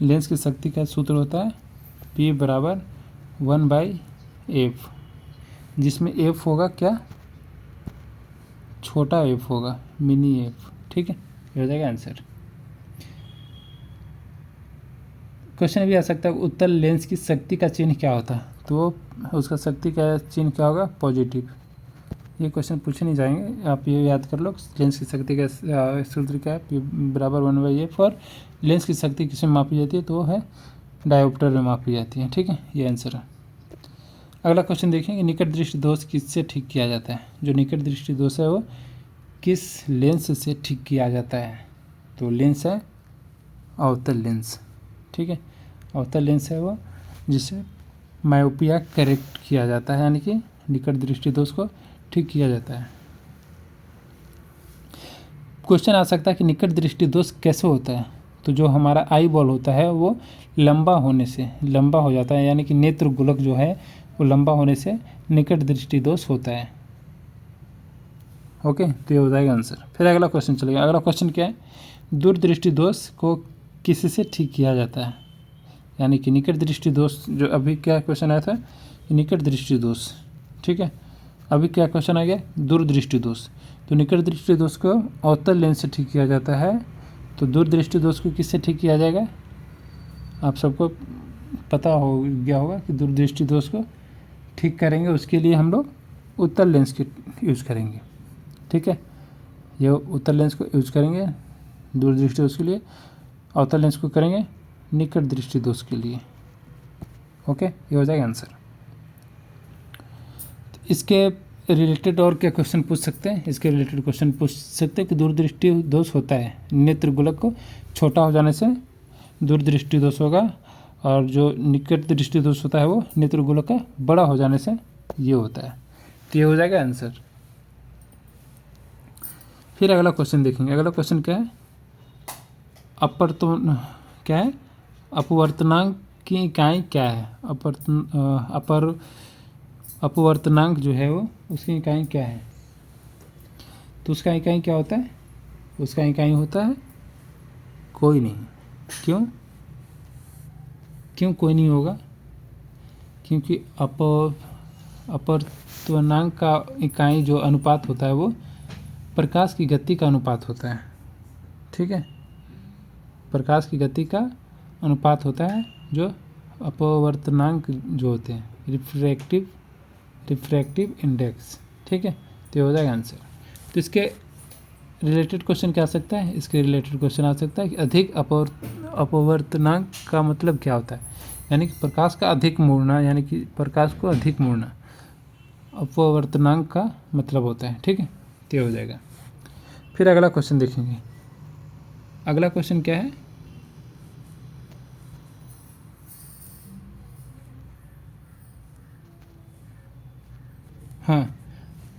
लेंस की शक्ति का सूत्र होता है P बराबर 1/f, जिसमें f होगा क्या? छोटा f होगा, मिनी f। ठीक है, ये हो जाएगा आंसर। क्वेश्चन भी आ सकता है उत्तल लेंस की शक्ति का चिन्ह क्या होता है? तो उसका शक्ति का चिन्ह क्या होगा? पॉजिटिव। ये क्वेश्चन पूछे नहीं जाएंगे, आप ये याद कर लो। लेंस की शक्ति का सूत्र क्या है? P बराबर 1/f। और लेंस की शक्ति किसमें मापी जाती है? तो वो है डायोप्टर में मापी जाती है। ठीक है, ये आंसर है। अगला क्वेश्चन देखेंगे, निकट दृष्टि दोष किससे ठीक किया जाता है? जो निकट दृष्टि दोष है वो किस लेंस से ठीक किया जाता है? तो लेंस है अवतल लेंस। ठीक है, अवतल लेंस है वो जिससे मायोपिया करेक्ट किया जाता है, यानी कि निकट दृष्टि दोष को ठीक किया जाता है। क्वेश्चन आ सकता है कि निकट दृष्टि दोष कैसे होता है? तो जो हमारा आई बॉल होता है वो लंबा हो जाता है, यानी कि नेत्र गोलक जो है वो लंबा होने से निकट दृष्टि दोष होता है। ओके, तो ये हो जाएगा आंसर। फिर अगला क्वेश्चन चलेगा। अगला क्वेश्चन क्या है? दूरदृष्टि दोष को किससे ठीक किया जाता है? यानी कि निकट दृष्टि दोष, जो अभी क्या क्वेश्चन आया था? निकट दृष्टि दोष। ठीक है, अभी क्या क्वेश्चन आ गया? दूरदृष्टि दोष। तो निकट दृष्टि दोष को अवतल लेंस से ठीक किया जाता है, तो दूरदृष्टि दोष को किससे ठीक किया जाएगा? आप सबको पता हो गया होगा कि दूरदृष्टि दोष को ठीक करेंगे, उसके लिए हम लोग उत्तल लेंस के यूज़ करेंगे। ठीक है, ये उत्तल लेंस को यूज़ करेंगे दूरदृष्टि दोष के लिए, अवतल लेंस को करेंगे निकट दृष्टि दोष के लिए। ओके, ये हो जाएगा आंसर। इसके रिलेटेड और क्या क्वेश्चन पूछ सकते हैं? इसके रिलेटेड क्वेश्चन पूछ सकते हैं कि दूरदृष्टि दोष होता है नेत्र गोलक को छोटा हो जाने से दूरदृष्टि दोष होगा, और जो निकट दृष्टि दोष होता है वो नेत्र गोलक का बड़ा हो जाने से ये होता है। तो ये हो जाएगा आंसर। फिर अगला क्वेश्चन देखेंगे। अगला क्वेश्चन क्या है? अपवर्तनांक की इकाई क्या है? अपवर्तनांक जो है वो उसकी इकाई क्या है? तो उसका इकाई क्या होता है? उसका इकाई होता है कोई नहीं। क्यों कोई नहीं होगा? क्योंकि अपवर्तनांक का इकाई जो अनुपात होता है वो प्रकाश की गति का अनुपात होता है। ठीक है, प्रकाश की गति का अनुपात होता है जो अपवर्तनांक जो होते हैं, रिफ्रैक्टिव इंडेक्स। ठीक है, तो ये हो जाएगा आंसर। तो इसके रिलेटेड क्वेश्चन क्या आ सकता है? इसके रिलेटेड क्वेश्चन आ सकता है कि अधिक अपवर्तनांक का मतलब क्या होता है? यानी कि प्रकाश का अधिक मुड़ना, यानी कि प्रकाश को अधिक मुड़ना अपवर्तनांक का मतलब होता है। ठीक है, तो ये हो जाएगा। फिर अगला क्वेश्चन देखेंगे। अगला क्वेश्चन क्या है? हाँ,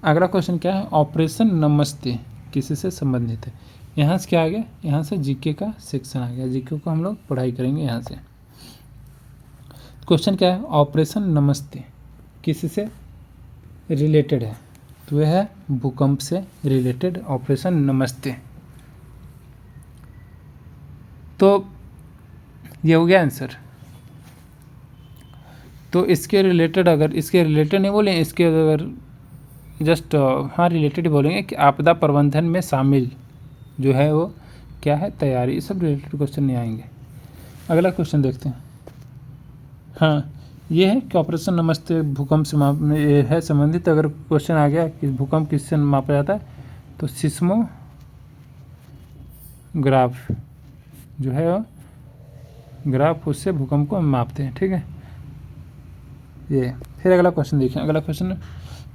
अगला क्वेश्चन क्या है? ऑपरेशन नमस्ते किससे संबंधित है? यहाँ से क्या आ गया, यहाँ से जीके का सेक्शन आ गया, जीके को हम लोग पढ़ाई करेंगे यहाँ से। क्वेश्चन क्या है, ऑपरेशन नमस्ते किससे रिलेटेड है, तो यह है भूकंप से रिलेटेड ऑपरेशन नमस्ते। तो ये हो गया आंसर। तो इसके रिलेटेड, अगर इसके रिलेटेड नहीं बोलें, इसके अगर जस्ट हाँ रिलेटेड बोलेंगे कि आपदा प्रबंधन में शामिल जो है वो क्या है, तैयारी, ये सब रिलेटेड क्वेश्चन नहीं आएंगे। अगला क्वेश्चन देखते हैं। हाँ, ये है कि ऑपरेशन नमस्ते भूकंप से ये है संबंधित। अगर क्वेश्चन आ गया कि भूकंप किससे मापा जाता है, तो सिस्मोग्राफ जो है वो ग्राफ, उससे भूकंप को हम मापते हैं। ठीक है, ये। फिर अगला क्वेश्चन देखें। अगला क्वेश्चन,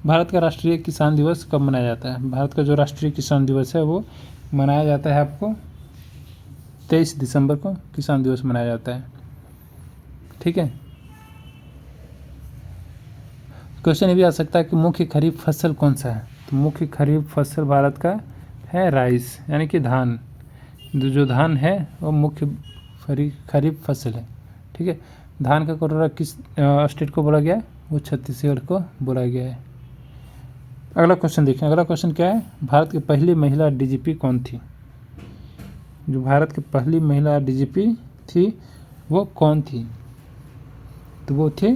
भारत का राष्ट्रीय किसान दिवस कब मनाया जाता है। भारत का जो राष्ट्रीय किसान दिवस है वो मनाया जाता है आपको 23 दिसंबर को किसान दिवस मनाया जाता है। ठीक है, क्वेश्चन ये भी आ सकता है कि मुख्य खरीफ फसल कौन सा है, तो मुख्य खरीफ फसल भारत का है राइस, यानी कि धान। जो धान है वो मुख्य खरीफ फसल है। ठीक है, धान का कटोरा किस स्टेट को बोला गया है, वो छत्तीसगढ़ को बोला गया है। अगला क्वेश्चन देखें। अगला क्वेश्चन क्या है, भारत की पहली महिला डीजीपी कौन थी। जो भारत की पहली महिला डीजीपी थी वो कौन थी, तो वो थे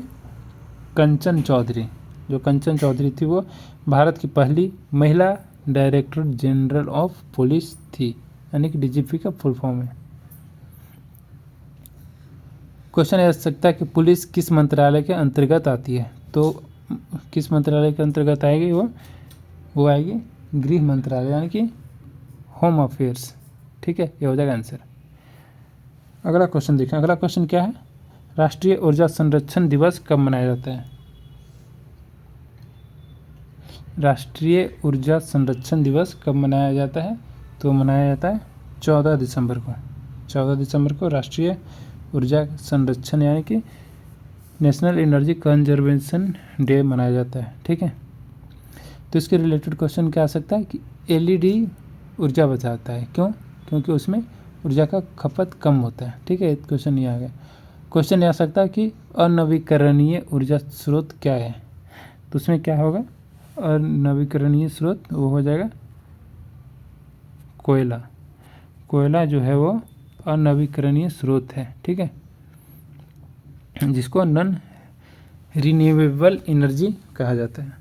कंचन चौधरी। जो कंचन चौधरी थी वो भारत की पहली महिला डायरेक्टर जनरल ऑफ पुलिस थी, यानी कि डीजीपी का फुल फॉर्म है। क्वेश्चन आ सकता है कि पुलिस किस मंत्रालय के अंतर्गत आती है, तो किस मंत्रालय के अंतर्गत आएगी, वो आएगी गृह मंत्रालय, यानी कि होम अफेयर्स। ठीक है, ये हो जाएगा आंसर। अगला क्वेश्चन देखें। अगला क्वेश्चन क्या है, राष्ट्रीय ऊर्जा संरक्षण दिवस कब मनाया जाता है। राष्ट्रीय ऊर्जा संरक्षण दिवस कब मनाया जाता है, तो मनाया जाता है 14 दिसंबर को। 14 दिसंबर को राष्ट्रीय ऊर्जा संरक्षण यानी कि नेशनल एनर्जी कंजर्वेशन डे मनाया जाता है। ठीक है, तो इसके रिलेटेड क्वेश्चन क्या आ सकता है कि एलईडी ऊर्जा बचाता है, क्यों, क्योंकि उसमें ऊर्जा का खपत कम होता है। ठीक है, क्वेश्चन ये आ गया। क्वेश्चन ये आ सकता है कि अनवीकरणीय ऊर्जा स्रोत क्या है, तो उसमें क्या होगा, अनवीकरणीय स्रोत वो हो जाएगा कोयला। कोयला जो है वो अनवीकरणीय स्रोत है। ठीक है, जिसको नॉन रिन्यूएबल एनर्जी कहा जाता है।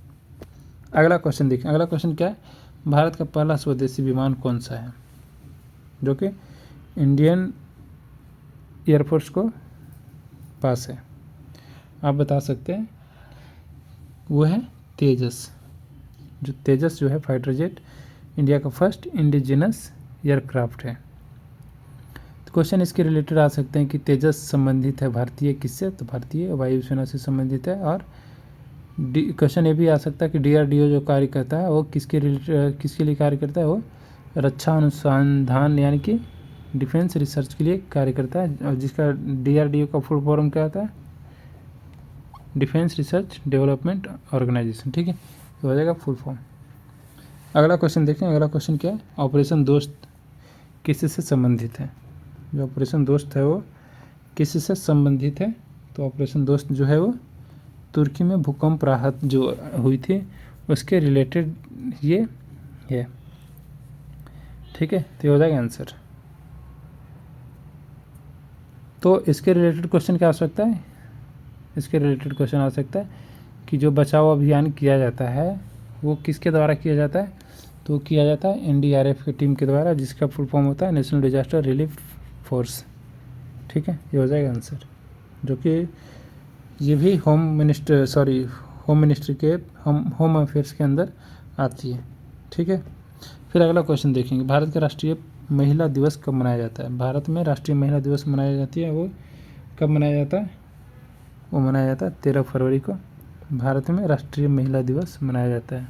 अगला क्वेश्चन देखें। अगला क्वेश्चन क्या है, भारत का पहला स्वदेशी विमान कौन सा है, जो कि इंडियन एयरफोर्स को पास है, आप बता सकते हैं। वो है तेजस। जो तेजस जो है फाइटर जेट इंडिया का फर्स्ट इंडिजिनस एयरक्राफ्ट है। तो क्वेश्चन इसके रिलेटेड आ सकते हैं कि तेजस संबंधित है भारतीय किससे, तो भारतीय वायुसेना से संबंधित है। और क्वेश्चन ये भी आ सकता है कि डीआरडीओ जो कार्य करता है वो किसके लिए कार्य करता है, वो रक्षा अनुसंधान यानी कि डिफेंस रिसर्च के लिए कार्य करता है, और जिसका डीआरडीओ का फुल फॉर्म क्या आता है, डिफेंस रिसर्च डेवलपमेंट ऑर्गेनाइजेशन। ठीक है, ये हो जाएगा फुल फॉर्म। अगला क्वेश्चन देखें। अगला क्वेश्चन क्या है, ऑपरेशन दोस्त किससे संबंधित है। जो ऑपरेशन दोस्त है वो किससे संबंधित है, तो ऑपरेशन दोस्त जो है वो तुर्की में भूकंप राहत जो हुई थी उसके रिलेटेड ये है। ठीक है, तो ये हो जाएगा आंसर। तो इसके रिलेटेड क्वेश्चन क्या आ सकता है, इसके रिलेटेड क्वेश्चन आ सकता है कि जो बचाव अभियान किया जाता है वो किसके द्वारा किया जाता है, तो किया जाता है एनडीआरएफ की टीम के द्वारा, जिसका फुल फॉर्म होता है नेशनल डिजास्टर रिलीफ फोर्स। ठीक है, ये हो जाएगा आंसर, जो कि ये भी होम मिनिस्ट्री के होम अफेयर्स के अंदर आती है। ठीक है, फिर अगला क्वेश्चन देखेंगे। भारत का राष्ट्रीय महिला दिवस कब मनाया जाता है। भारत में राष्ट्रीय महिला दिवस मनाई जाती है, वो कब मनाया जाता है, वो मनाया जाता है 13 फरवरी को। भारत में राष्ट्रीय महिला दिवस मनाया जाता है।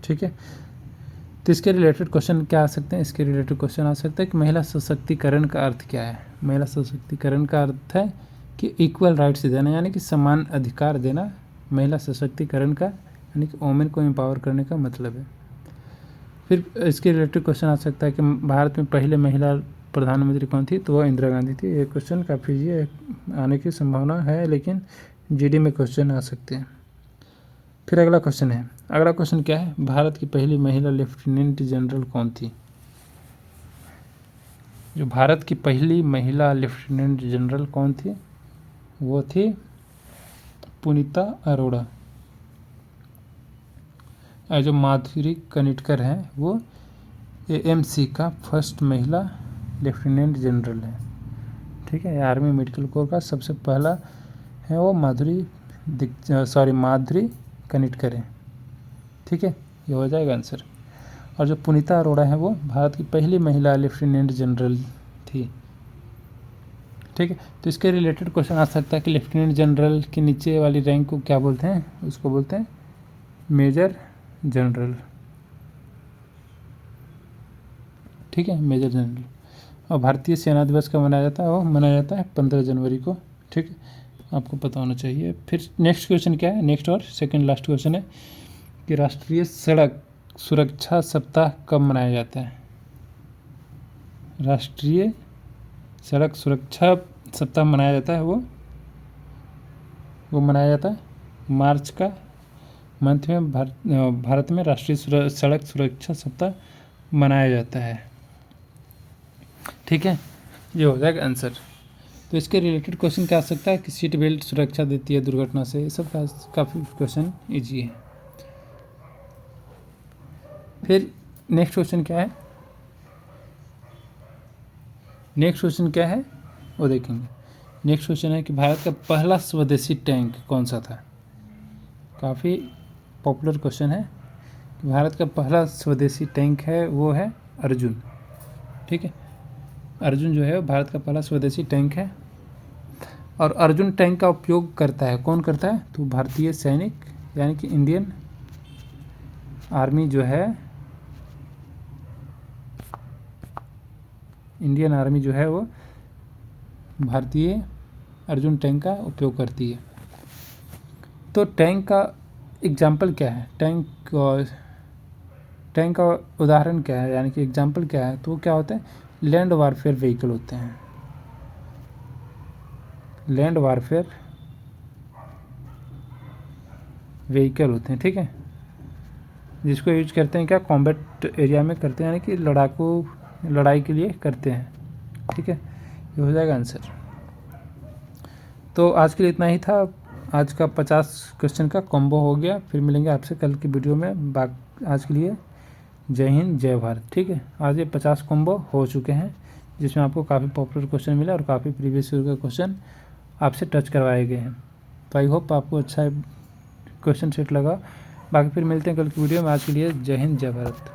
ठीक है, तो इसके रिलेटेड क्वेश्चन क्या आ सकते हैं, इसके रिलेटेड क्वेश्चन आ सकता है कि महिला सशक्तिकरण का अर्थ क्या है। महिला सशक्तिकरण का अर्थ है कि इक्वल राइट्स देना, यानी कि समान अधिकार देना। महिला सशक्तिकरण का यानी कि वोमेन को एम्पावर करने का मतलब है। फिर इसके रिलेटेड क्वेश्चन आ सकता है कि भारत में पहले महिला प्रधानमंत्री कौन थी, तो वह इंदिरा गांधी थी। ये क्वेश्चन काफ़ी ये आने की संभावना है, लेकिन जीडी में क्वेश्चन आ सकते हैं। फिर अगला क्वेश्चन है, अगला क्वेश्चन क्या है, भारत की पहली महिला लेफ्टिनेंट जनरल कौन थी। जो भारत की पहली महिला लेफ्टिनेंट जनरल कौन थी, वो थी पुनीता अरोड़ा। और जो माधुरी कनिटकर हैं वो एएमसी का फर्स्ट महिला लेफ्टिनेंट जनरल है। ठीक है, आर्मी मेडिकल कोर का सबसे पहला है वो माधुरी कनिटकर है। ठीक है, ये हो जाएगा आंसर। और जो पुनीता अरोड़ा है वो भारत की पहली महिला लेफ्टिनेंट जनरल थी। ठीक है, तो इसके रिलेटेड क्वेश्चन आ सकता है कि लेफ्टिनेंट जनरल के नीचे वाली रैंक को क्या बोलते हैं, उसको बोलते हैं मेजर जनरल। ठीक है, मेजर जनरल। और भारतीय सेना दिवस कब मनाया जाता है, वो मनाया जाता है 15 जनवरी को। ठीक है, आपको पता होना चाहिए। फिर नेक्स्ट क्वेश्चन क्या है, नेक्स्ट और सेकंड लास्ट क्वेश्चन है कि राष्ट्रीय सड़क सुरक्षा सप्ताह कब मनाया जाता है। राष्ट्रीय सड़क सुरक्षा सप्ताह मनाया जाता है, वो मनाया जाता है मार्च का मंथ में। भारत में राष्ट्रीय सड़क सुरक्षा सप्ताह मनाया जाता है। ठीक है, ये हो जाएगा आंसर। तो इसके रिलेटेड क्वेश्चन क्या आ सकता है कि सीट बेल्ट सुरक्षा देती है दुर्घटना से, ये सब काफ़ी क्वेश्चन ईजी है। फिर नेक्स्ट क्वेश्चन क्या है, नेक्स्ट क्वेश्चन क्या है वो देखेंगे। नेक्स्ट क्वेश्चन है कि भारत का पहला स्वदेशी टैंक कौन सा था। काफ़ी पॉपुलर क्वेश्चन है। भारत का पहला स्वदेशी टैंक है वो है अर्जुन। ठीक है, अर्जुन जो है भारत का पहला स्वदेशी टैंक है। और अर्जुन टैंक का उपयोग करता है, कौन करता है, तो भारतीय सैनिक यानी कि इंडियन आर्मी जो है, इंडियन आर्मी जो है वो भारतीय अर्जुन टैंक का उपयोग करती है। तो टैंक का एग्जाम्पल क्या है, टैंक का उदाहरण क्या है, यानी कि एग्जाम्पल क्या है, तो वो क्या होता है, लैंड वारफेयर व्हीकल होते हैं। लैंड वारफेयर व्हीकल होते हैं। ठीक है, जिसको यूज करते हैं क्या, कॉम्बैट एरिया में करते हैं, यानी कि लड़ाकू लड़ाई के लिए करते हैं। ठीक है, ये हो जाएगा आंसर। तो आज के लिए इतना ही था। आज का 50 क्वेश्चन का कॉम्बो हो गया। फिर मिलेंगे आपसे कल की वीडियो में। आज के लिए जय हिंद जय भारत। ठीक है, आज ये 50 कॉम्बो हो चुके हैं, जिसमें आपको काफ़ी पॉपुलर क्वेश्चन मिला और काफ़ी प्रीवियस ईयर का क्वेश्चन आपसे टच करवाए गए हैं। तो आई होप आपको अच्छा क्वेश्चन सेट लगा। बाकी फिर मिलते हैं कल की वीडियो में। आज के लिए जय हिंद जय भारत।